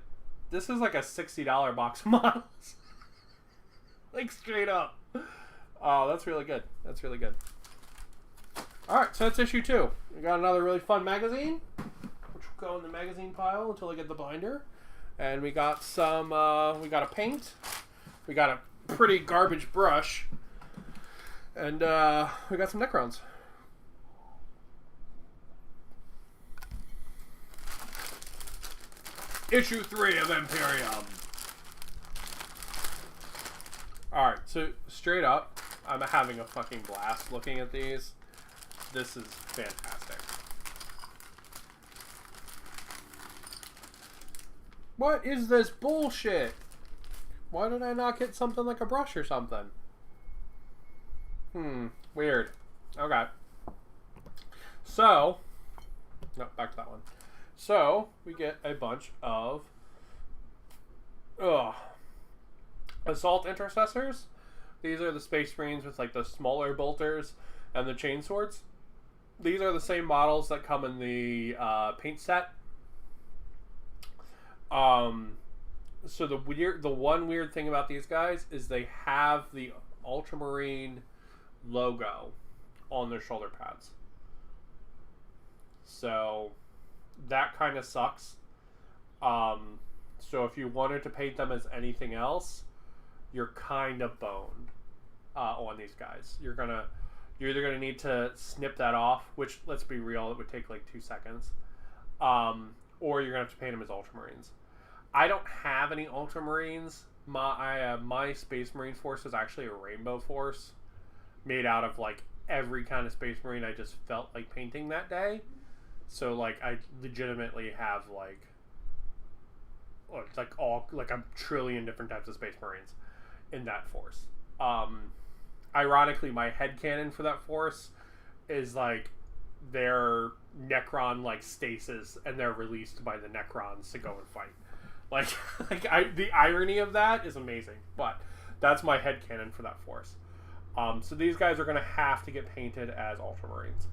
This is like a $60 box of models. Like, straight up. Oh, that's really good. That's really good. Alright, so that's issue 2. We got another really fun magazine, which will go in the magazine pile until I get the binder. And we got some, we got a paint. We got a pretty garbage brush. And we got some Necrons. Issue 3 of Imperium. Alright, so straight up, I'm having a fucking blast looking at these. This is fantastic. What is this bullshit? Why did I not get something like a brush or something? Weird. Okay. So, no, back to that one. So, we get a bunch of Assault Intercessors. These are the Space Marines with like the smaller bolters and the chain swords. These are the same models that come in the paint set. So the one weird thing about these guys is they have the Ultramarine logo on their shoulder pads. So that kind of sucks. So if you wanted to paint them as anything else, you're kind of boned on these guys. You're either gonna need to snip that off, which, let's be real, it would take like 2 seconds, or you're gonna have to paint them as Ultramarines. I don't have any Ultramarines. My Space Marine force is actually a rainbow force made out of like every kind of Space Marine I just felt like painting that day. So like I legitimately have like a trillion different types of Space Marines in that force. Ironically, my headcanon for that force is like their Necron like stasis, and they're released by the Necrons to go and fight. The irony of that is amazing. But that's my headcanon for that force. So these guys are going to have to get painted as Ultramarines.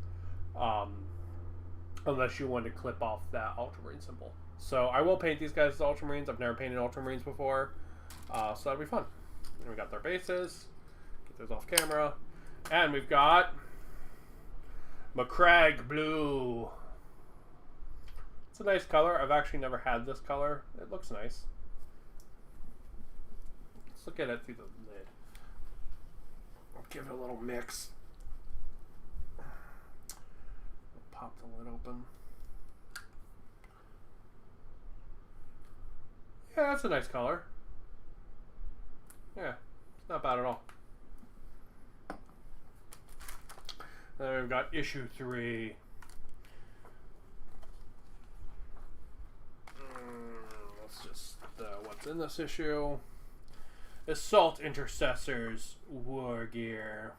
Unless you want to clip off that Ultramarine symbol. So I will paint these guys as Ultramarines. I've never painted Ultramarines before. So that'll be fun. And we got their bases. Get those off camera. And we've got McCrag Blue. It's a nice color. I've actually never had this color. It looks nice. Let's look at it through the lid. I'll give it a little mix. Pop the lid open. Yeah, that's a nice color. Yeah, it's not bad at all. Then we've got issue 3. Let's just what's in this issue. Assault Intercessors War Gear.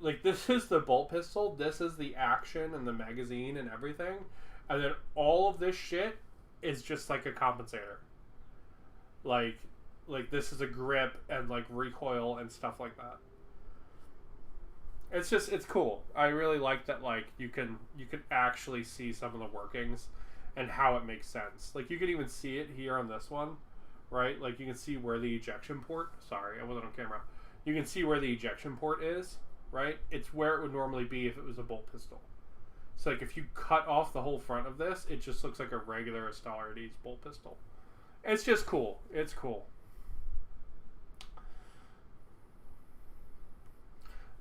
Like, this is the bolt pistol, this is the action and the magazine and everything, and then all of this shit is just like a compensator. Like this is a grip and like recoil and stuff like that. It's cool. I really like that, like, you can actually see some of the workings and how it makes sense. Like, you can even see it here on this one, right? Like, you can see where the ejection port, sorry, I wasn't on camera. You can see where the ejection port is. Right? It's where it would normally be if it was a bolt pistol. So, like, if you cut off the whole front of this, it just looks like a regular Astartes bolt pistol. It's just cool. It's cool.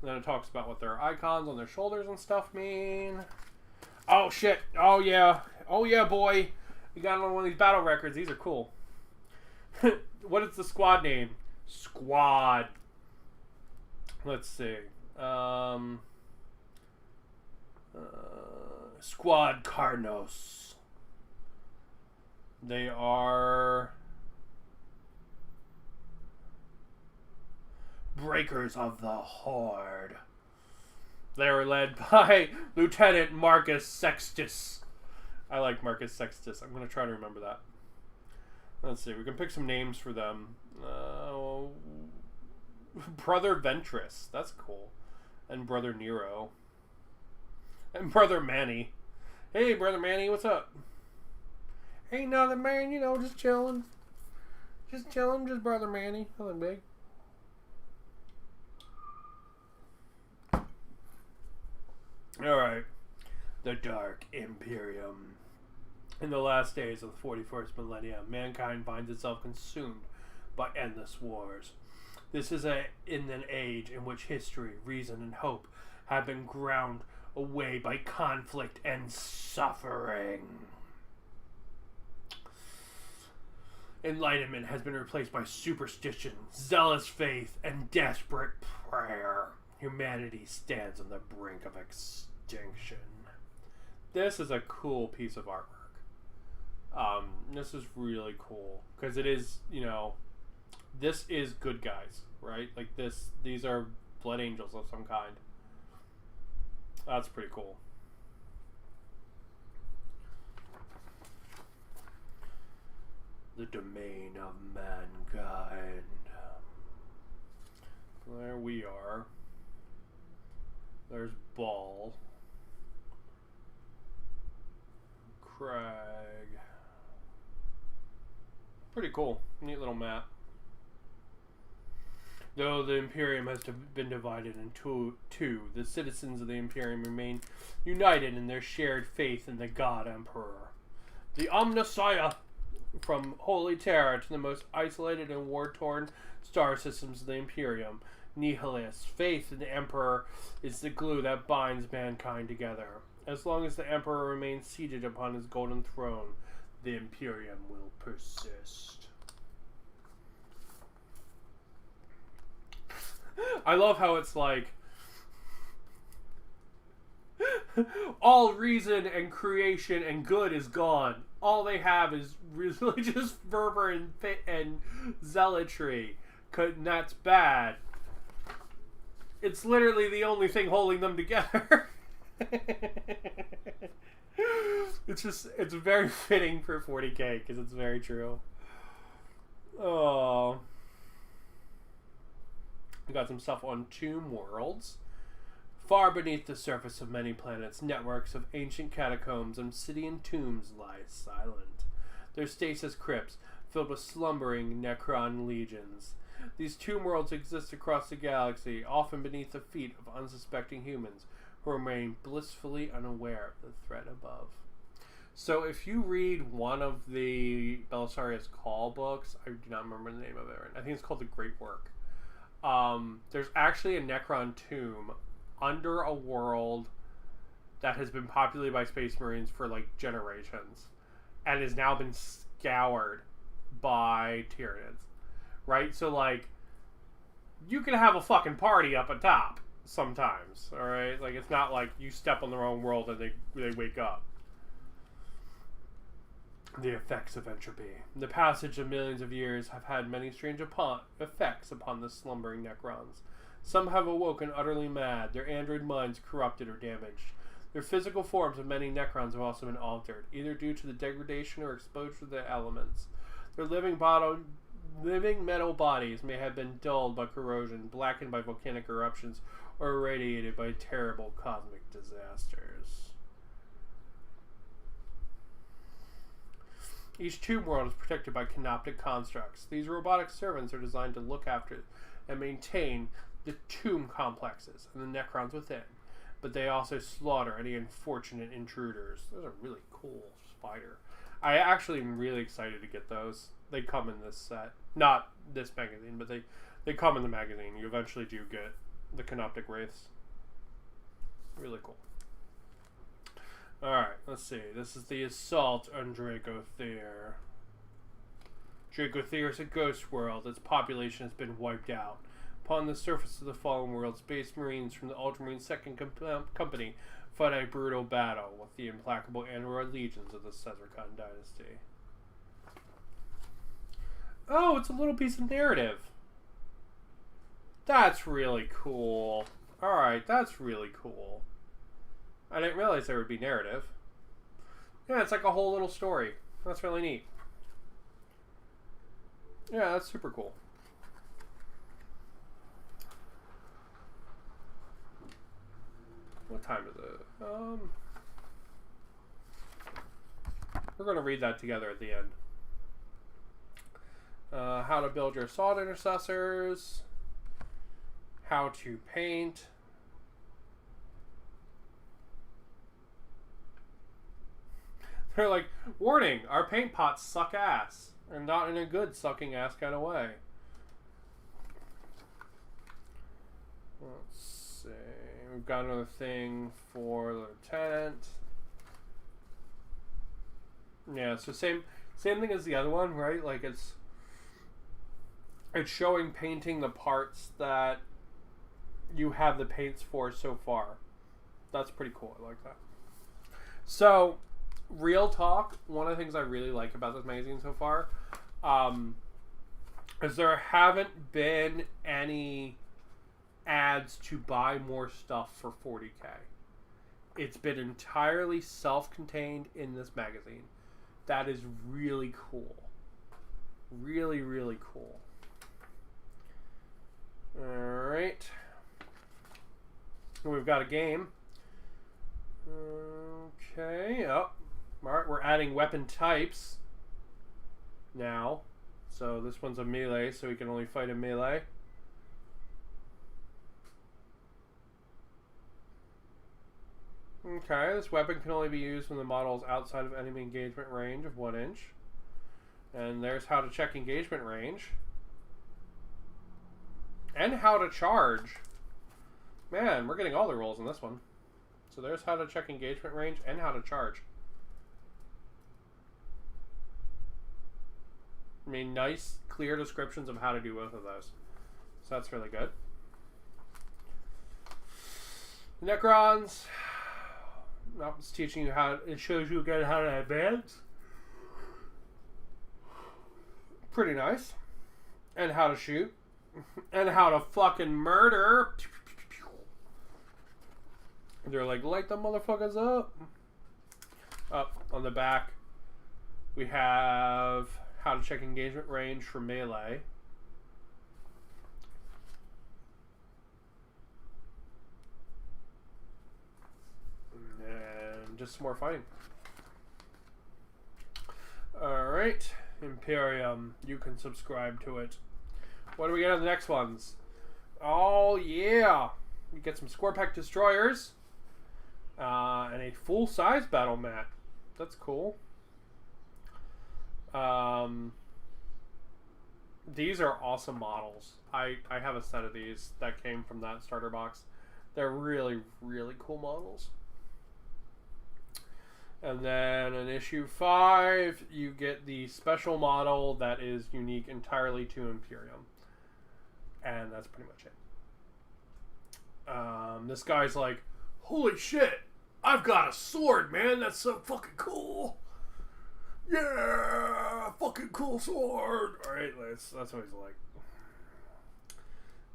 And then it talks about what their icons on their shoulders and stuff mean. Oh, shit. Oh, yeah. Oh, yeah, boy. We got on one of these battle records. These are cool. What is the squad name? Squad. Let's see. Squad Carnos. They are Breakers of the Horde. They were led by Lieutenant Marcus Sextus. I like Marcus Sextus. I'm going to try to remember that. Let's see. We can pick some names for them. Brother Ventress. That's cool. And Brother Nero. And Brother Manny. Hey, Brother Manny, what's up? Ain't nothing, man. You know, just chilling. Just chilling. Just Brother Manny. Nothing big. Alright. The Dark Imperium. In the last days of the 41st millennium, mankind finds itself consumed by endless wars. This is in an age in which history, reason, and hope have been ground away by conflict and suffering. Enlightenment has been replaced by superstition, zealous faith, and desperate prayer. Humanity stands on the brink of extinction. This is a cool piece of artwork. This is really cool because it is, you know, this is good guys, right? Like these are blood angels of some kind. That's pretty cool. The domain of mankind. There we are. There's Ball. Crag. Pretty cool. Neat little map. Though the Imperium has been divided into two, the citizens of the Imperium remain united in their shared faith in the God Emperor. The Omnissiah, from Holy Terra to the most isolated and war-torn star systems of the Imperium, Nihilist, faith in the Emperor is the glue that binds mankind together. As long as the Emperor remains seated upon his golden throne, the Imperium will persist. I love how it's like all reason and creation and good is gone. All they have is religious fervor and zealotry, and that's bad. It's literally the only thing holding them together. It's very fitting for 40k because it's very true. Oh. We got some stuff on tomb worlds. Far beneath the surface of many planets, networks of ancient catacombs and obsidian tombs lie silent. Their stasis crypts filled with slumbering Necron legions. These tomb worlds exist across the galaxy, often beneath the feet of unsuspecting humans who remain blissfully unaware of the threat above. So if you read one of the Belisarius Call books, I do not remember the name of it. I think it's called The Great Work. There's actually a Necron tomb under a world that has been populated by Space Marines for like generations and has now been scoured by Tyranids. Right? So like you can have a fucking party up at top sometimes. Alright? Like it's not like you step on the wrong world and they wake up. The effects of entropy. The passage of millions of years have had many strange effects upon the slumbering Necrons. Some have awoken utterly mad, their android minds corrupted or damaged. Their physical forms of many Necrons have also been altered, either due to the degradation or exposure to the elements. Their living metal bodies may have been dulled by corrosion, blackened by volcanic eruptions, or irradiated by terrible cosmic disasters. Each tomb world is protected by canoptic constructs. These robotic servants are designed to look after and maintain the tomb complexes and the Necrons within, but they also slaughter any unfortunate intruders. Those are really cool spider. I actually am really excited to get those. They come in this set. Not this magazine, but they come in the magazine. You eventually do get the canoptic wraiths. Really cool. Alright, let's see. This is the assault on Dracothere. Dracothere is a ghost world. Its population has been wiped out. Upon the surface of the fallen world, Space Marines from the Ultramarine 2nd Company fight a brutal battle with the implacable android legions of the Caesarcon dynasty. Oh, it's a little piece of narrative. That's really cool. Alright, that's really cool. I didn't realize there would be narrative. Yeah, it's like a whole little story. That's really neat. Yeah, that's super cool. What time is it? We're going to read that together at the end. How to build your assault intercessors. How to paint. They're like, warning, our paint pots suck ass. And not in a good sucking ass kind of way. Let's see. We've got another thing for the lieutenant. Yeah, so same thing as the other one, right? Like it's showing painting the parts that you have the paints for so far. That's pretty cool. I like that. So, real talk, one of the things I really like about this magazine so far is there haven't been any ads to buy more stuff for 40k. It's been entirely self-contained in this magazine. That is really cool. Really, really cool. Alright. We've got a game. Okay. Oh. Alright, we're adding weapon types now. So this one's a melee, so we can only fight in melee. Okay, this weapon can only be used when the model is outside of enemy engagement range of 1 inch. And there's how to check engagement range. And how to charge. Man, we're getting all the rolls in this one. So there's how to check engagement range and how to charge. I mean, nice, clear descriptions of how to do both of those. So that's really good. Necrons. Well, it's teaching you how, it shows you again how to advance. Pretty nice. And how to shoot. And how to fucking murder. They're like, light the motherfuckers up. Up on the back, we have how to check engagement range for melee. And just some more fighting. Alright, Imperium, you can subscribe to it. What do we get on the next ones? Oh, yeah! We get some Score Pack Destroyers. And a full-size battle mat. That's cool. These are awesome models. I have a set of these that came from that starter box. They're really, really cool models. And then in issue 5, you get the special model that is unique entirely to Imperium. And that's pretty much it. This guy's like, holy shit, I've got a sword, man. That's so fucking cool. Yeah, fucking cool sword. All right, that's what he's like.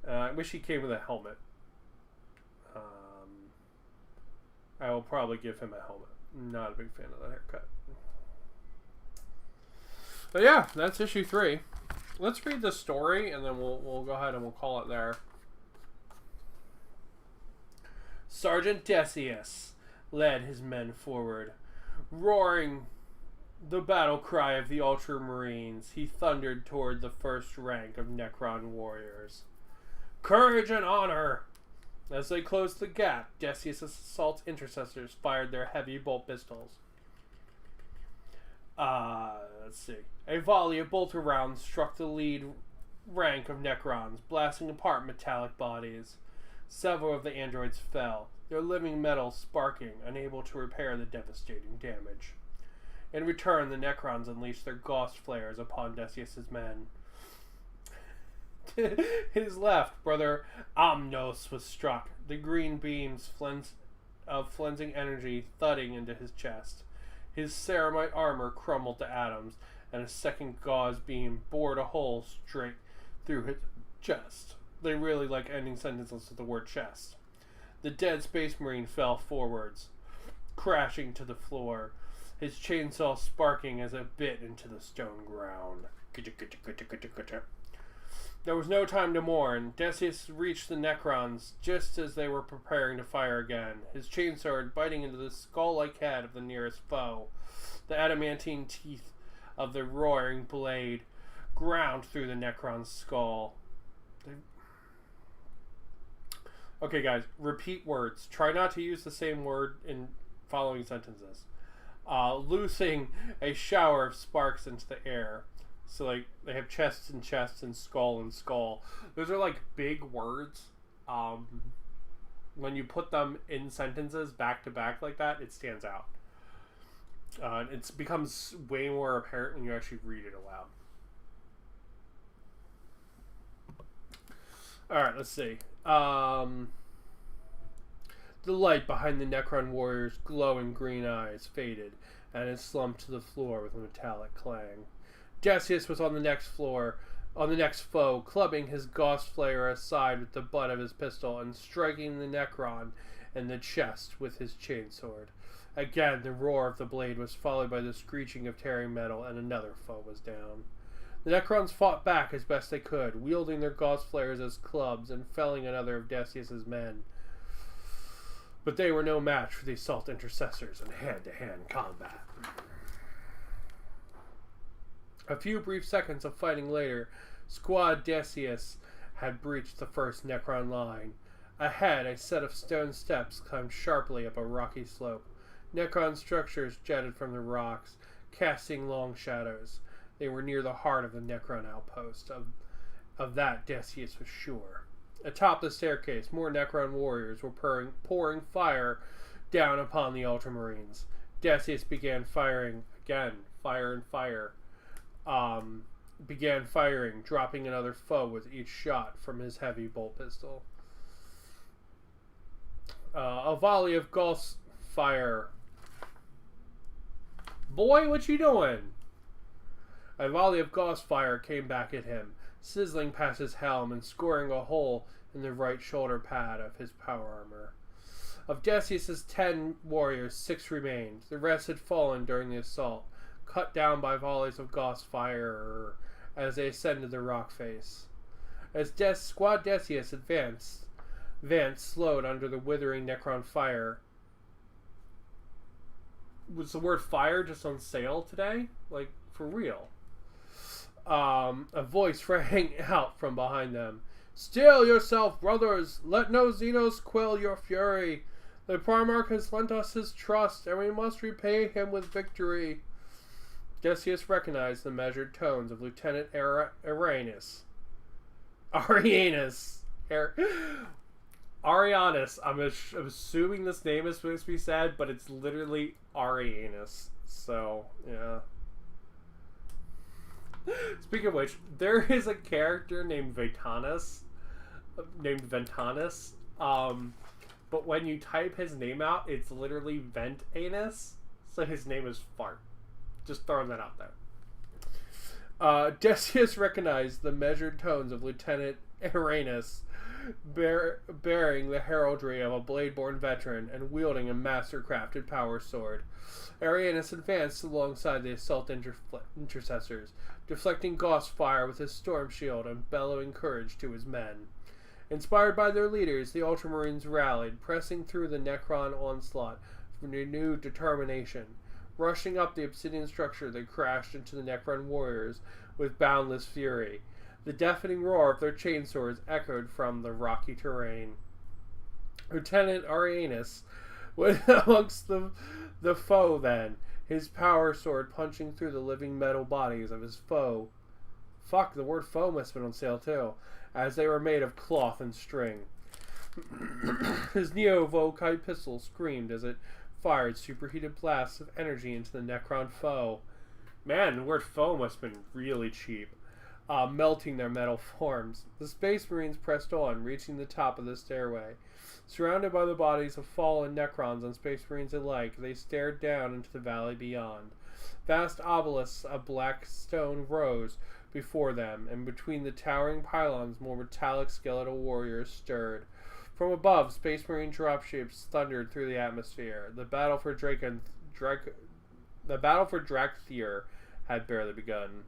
I wish he came with a helmet. I will probably give him a helmet. Not a big fan of that haircut. But yeah, that's issue 3. Let's read the story, and then we'll go ahead and we'll call it there. Sergeant Decius led his men forward. Roaring the battle cry of the Ultramarines, he thundered toward the first rank of Necron Warriors. Courage and honor! As they closed the gap, Decius' assault intercessors fired their heavy bolt pistols. Let's see. A volley of bolter rounds struck the lead rank of Necrons, blasting apart metallic bodies. Several of the androids fell, their living metal sparking, unable to repair the devastating damage. In return, the Necrons unleashed their ghost flares upon Decius' men. His left, brother Amnos, was struck, the green beams of flensing energy thudding into his chest. His ceramite armor crumbled to atoms, and a second gauze beam bored a hole straight through his chest. They really like ending sentences with the word chest. The dead Space Marine fell forwards, crashing to the floor, his chainsaw sparking as it bit into the stone ground. There was no time to mourn. Decius reached the Necrons just as they were preparing to fire again, his chainsword biting into the skull-like head of the nearest foe. The adamantine teeth of the roaring blade ground through the Necron's skull. Okay, guys, repeat words. Try not to use the same word in following sentences. Loosing a shower of sparks into the air. So, like, they have chests and chests and skull and skull. Those are, like, big words. When you put them in sentences back to back like that, it stands out. It becomes way more apparent when you actually read it aloud. Alright, let's see. The light behind the Necron Warriors' glowing green eyes faded, and it slumped to the floor with a metallic clang. Decius was on the next foe, clubbing his ghost flare aside with the butt of his pistol and striking the Necron in the chest with his chainsword. Again, the roar of the blade was followed by the screeching of tearing metal, and another foe was down. The Necrons fought back as best they could, wielding their ghost flares as clubs and felling another of Decius' men. But they were no match for the assault intercessors in hand-to-hand combat. A few brief seconds of fighting later, Squad Decius had breached the first Necron line. Ahead, a set of stone steps climbed sharply up a rocky slope. Necron structures jetted from the rocks, casting long shadows. They were near the heart of the Necron outpost. Of that, Decius was sure. Atop the staircase, more Necron warriors were pouring fire down upon the Ultramarines. Decius began firing again. Began firing, dropping another foe with each shot from his heavy bolt pistol. A volley of ghost fire. Boy, what you doing? A volley of ghost fire came back at him, sizzling past his helm and scoring a hole in the right shoulder pad of his power armor. Of Decius's 10 warriors, 6 remained. The rest had fallen during the assault, cut down by volleys of Gauss fire as they ascended the rock face. As Squad Decius advanced slowed under the withering Necron fire. Was the word fire just on sale today? Like, for real? A voice rang out from behind them. Steel yourself, brothers! Let no Xenos quell your fury! The Primarch has lent us his trust, and we must repay him with victory. Decius recognized the measured tones of Lieutenant Arianus. Arianus. I'm assuming this name is supposed to be said, but it's literally Arianus. So, yeah. Speaking of which, there is a character named Ventanus. But when you type his name out, it's literally Ventanus. So his name is Fart. Just throwing that out there. Decius recognized the measured tones of Lieutenant Arianus, bearing the heraldry of a blade-born veteran and wielding a master-crafted power sword. Arianus advanced alongside the assault intercessors, deflecting Gauss fire with his storm shield and bellowing courage to his men. Inspired by their leaders, the Ultramarines rallied, pressing through the Necron onslaught with renewed determination. Rushing up the obsidian structure, they crashed into the Necron Warriors with boundless fury. The deafening roar of their chainswords echoed from the rocky terrain. Lieutenant Arianus was amongst the foe then, his power sword punching through the living metal bodies of his foe. Fuck, the word foe must have been on sale too, as they were made of cloth and string. His Neo-Volkite pistol screamed as it fired superheated blasts of energy into the Necron foe. Man, the word foe must have been really cheap. Melting their metal forms. The Space Marines pressed on, reaching the top of the stairway. Surrounded by the bodies of fallen Necrons and Space Marines alike, they stared down into the valley beyond. Vast obelisks of black stone rose before them, and between the towering pylons more metallic skeletal warriors stirred. From above, Space Marine dropships thundered through the atmosphere. The battle for Drakthir had barely begun.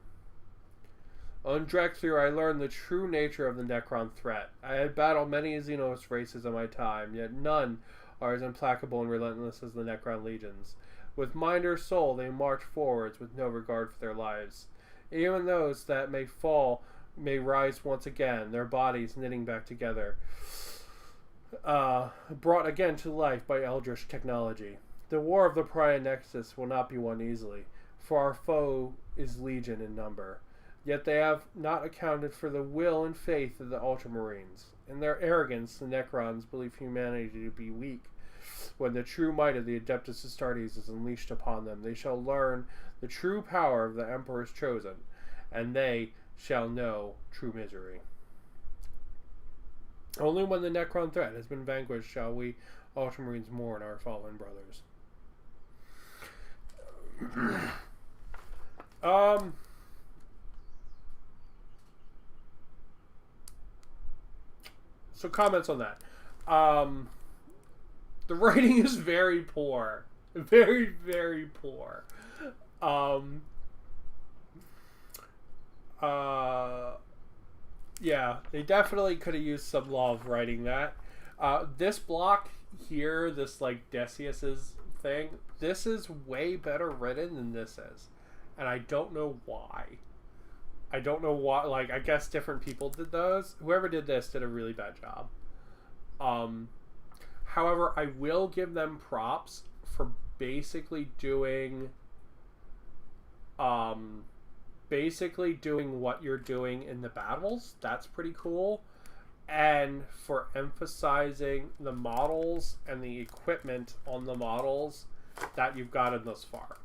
On Drakthir, I learned the true nature of the Necron threat. I had battled many Xenos races in my time, yet none are as implacable and relentless as the Necron legions. With mind or soul, they march forwards with no regard for their lives. Even those that may fall may rise once again, their bodies knitting back together, brought again to life by eldritch technology. The war of the Pariah Nexus will not be won easily, for our foe is legion in number. Yet they have not accounted for the will and faith of the Ultramarines. In their arrogance, the Necrons believe humanity to be weak. When the true might of the Adeptist Astartes is unleashed upon them, they shall learn the true power of the Emperor's chosen, and they shall know true misery. Only when the Necron threat has been vanquished shall we Ultramarines mourn our fallen brothers. So comments on that. The writing is very poor. Very, very poor. Yeah, they definitely could have used some love writing that. This block here, this like Decius's thing, this is way better written than this is. And I don't know why. I don't know why, like, I guess different people did those. Whoever did this did a really bad job. However, I will give them props for basically doing what you're doing in the battles. That's pretty cool. And for emphasizing the models and the equipment on the models that you've gotten thus far.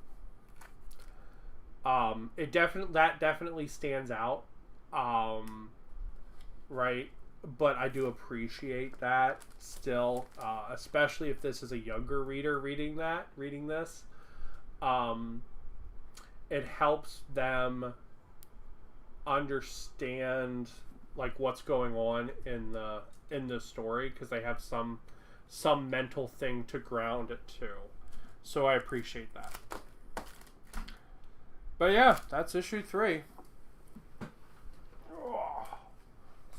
That definitely stands out. Right? But I do appreciate that still, especially if this is a younger reader reading this. It helps them understand like what's going on in the story, because they have some some mental thing to ground it to. So I appreciate that. But yeah, that's issue 3.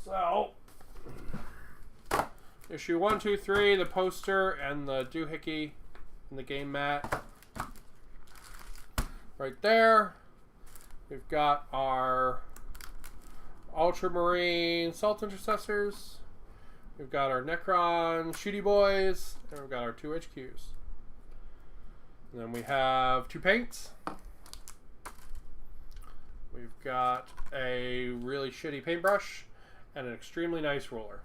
So, issue 1, 2, 3, the poster and the doohickey and the game mat. Right there. We've got our Ultramarine Salt Intercessors. We've got our Necron Shooty Boys. And we've got our 2 HQs. And then we have 2 paints. We've got a really shitty paintbrush and an extremely nice roller.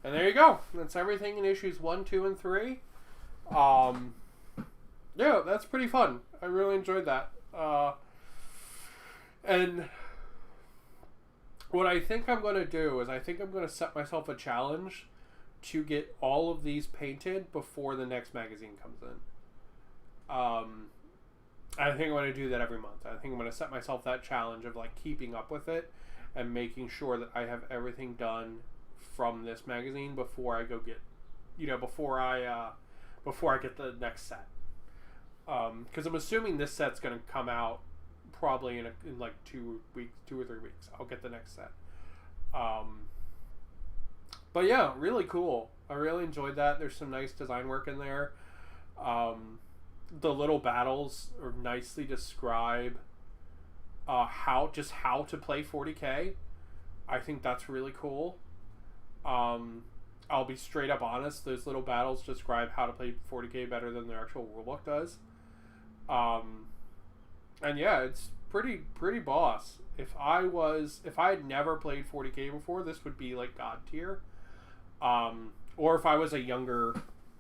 And there you go. That's everything in issues 1, 2, and 3. Yeah, that's pretty fun. I really enjoyed that. And what I think I'm going to do is I think I'm going to set myself a challenge to get all of these painted before the next magazine comes in. I think I'm going to do that every month. I think I'm going to set myself that challenge of like keeping up with it and making sure that I have everything done from this magazine before I go get, before I get the next set. Because I'm assuming this set's going to come out probably in like 2 or 3 weeks. I'll get the next set. But yeah, really cool. I really enjoyed that. There's some nice design work in there. The little battles are nicely describe how to play 40k. I think that's really cool. I'll be straight up honest. Those little battles describe how to play 40k better than their actual rulebook does. And yeah, it's pretty boss. If I had never played 40k before, this would be like god tier. Or if I was a younger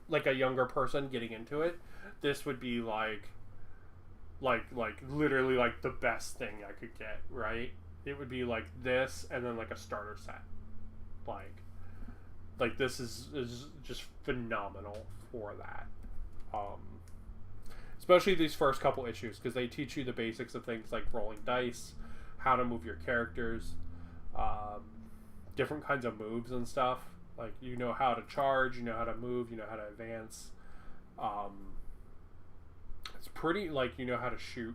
person getting into it, this would be like literally like the best thing I could get, right? It would be like this and then like a starter set. Like this is just phenomenal for that. Especially these first couple issues, because they teach you the basics of things like rolling dice, how to move your characters, different kinds of moves and stuff. Like, you know how to charge, you know how to move, you know how to advance. It's pretty, like, you know how to shoot,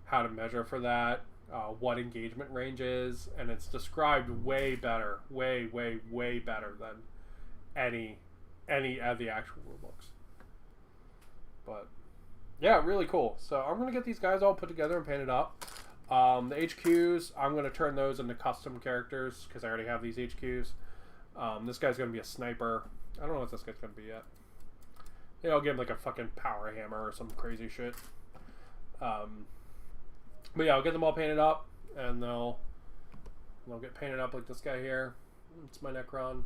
how to measure for that, what engagement range is, and it's described way better, way better than any of the actual rule books. But yeah, really cool. So I'm gonna get these guys all put together and painted up. The HQs, I'm gonna turn those into custom characters because I already have these HQs. This guy's gonna be a sniper. I don't know what this guy's gonna be yet. Yeah, I'll give him like a fucking power hammer or some crazy shit. But yeah, I'll get them all painted up, and they'll get painted up like this guy here. It's my Necron.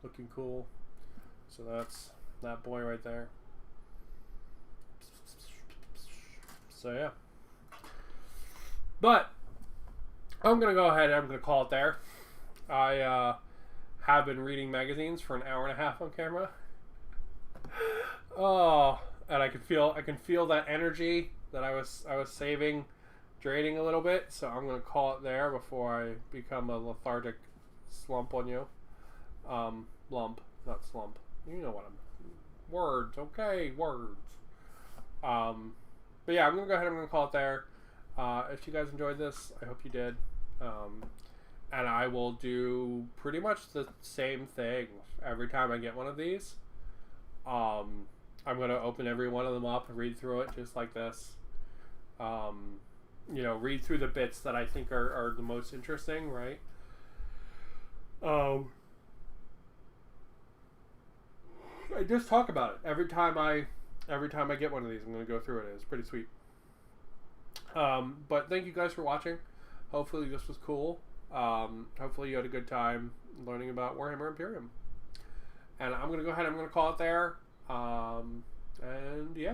Looking cool. So that's that boy right there. So yeah. But I'm gonna go ahead and I'm gonna call it there. I have been reading magazines for an hour and a half on camera. Oh, and I can feel that energy that I was saving draining a little bit. So I'm gonna call it there before I become a lethargic slump on you. Lump, not slump. You know what I'm. Words, okay, words. But yeah, I'm gonna go ahead and I'm gonna call it there. If you guys enjoyed this, I hope you did. And I will do pretty much the same thing every time I get one of these. I'm gonna open every one of them up and read through it just like this. Read through the bits that I think are the most interesting, right? I just talk about it every time I get one of these. I'm gonna go through it. It's pretty sweet. But thank you guys for watching. Hopefully this was cool. Hopefully you had a good time learning about Warhammer Imperium. And I'm gonna go ahead. I'm gonna call it there. And yeah.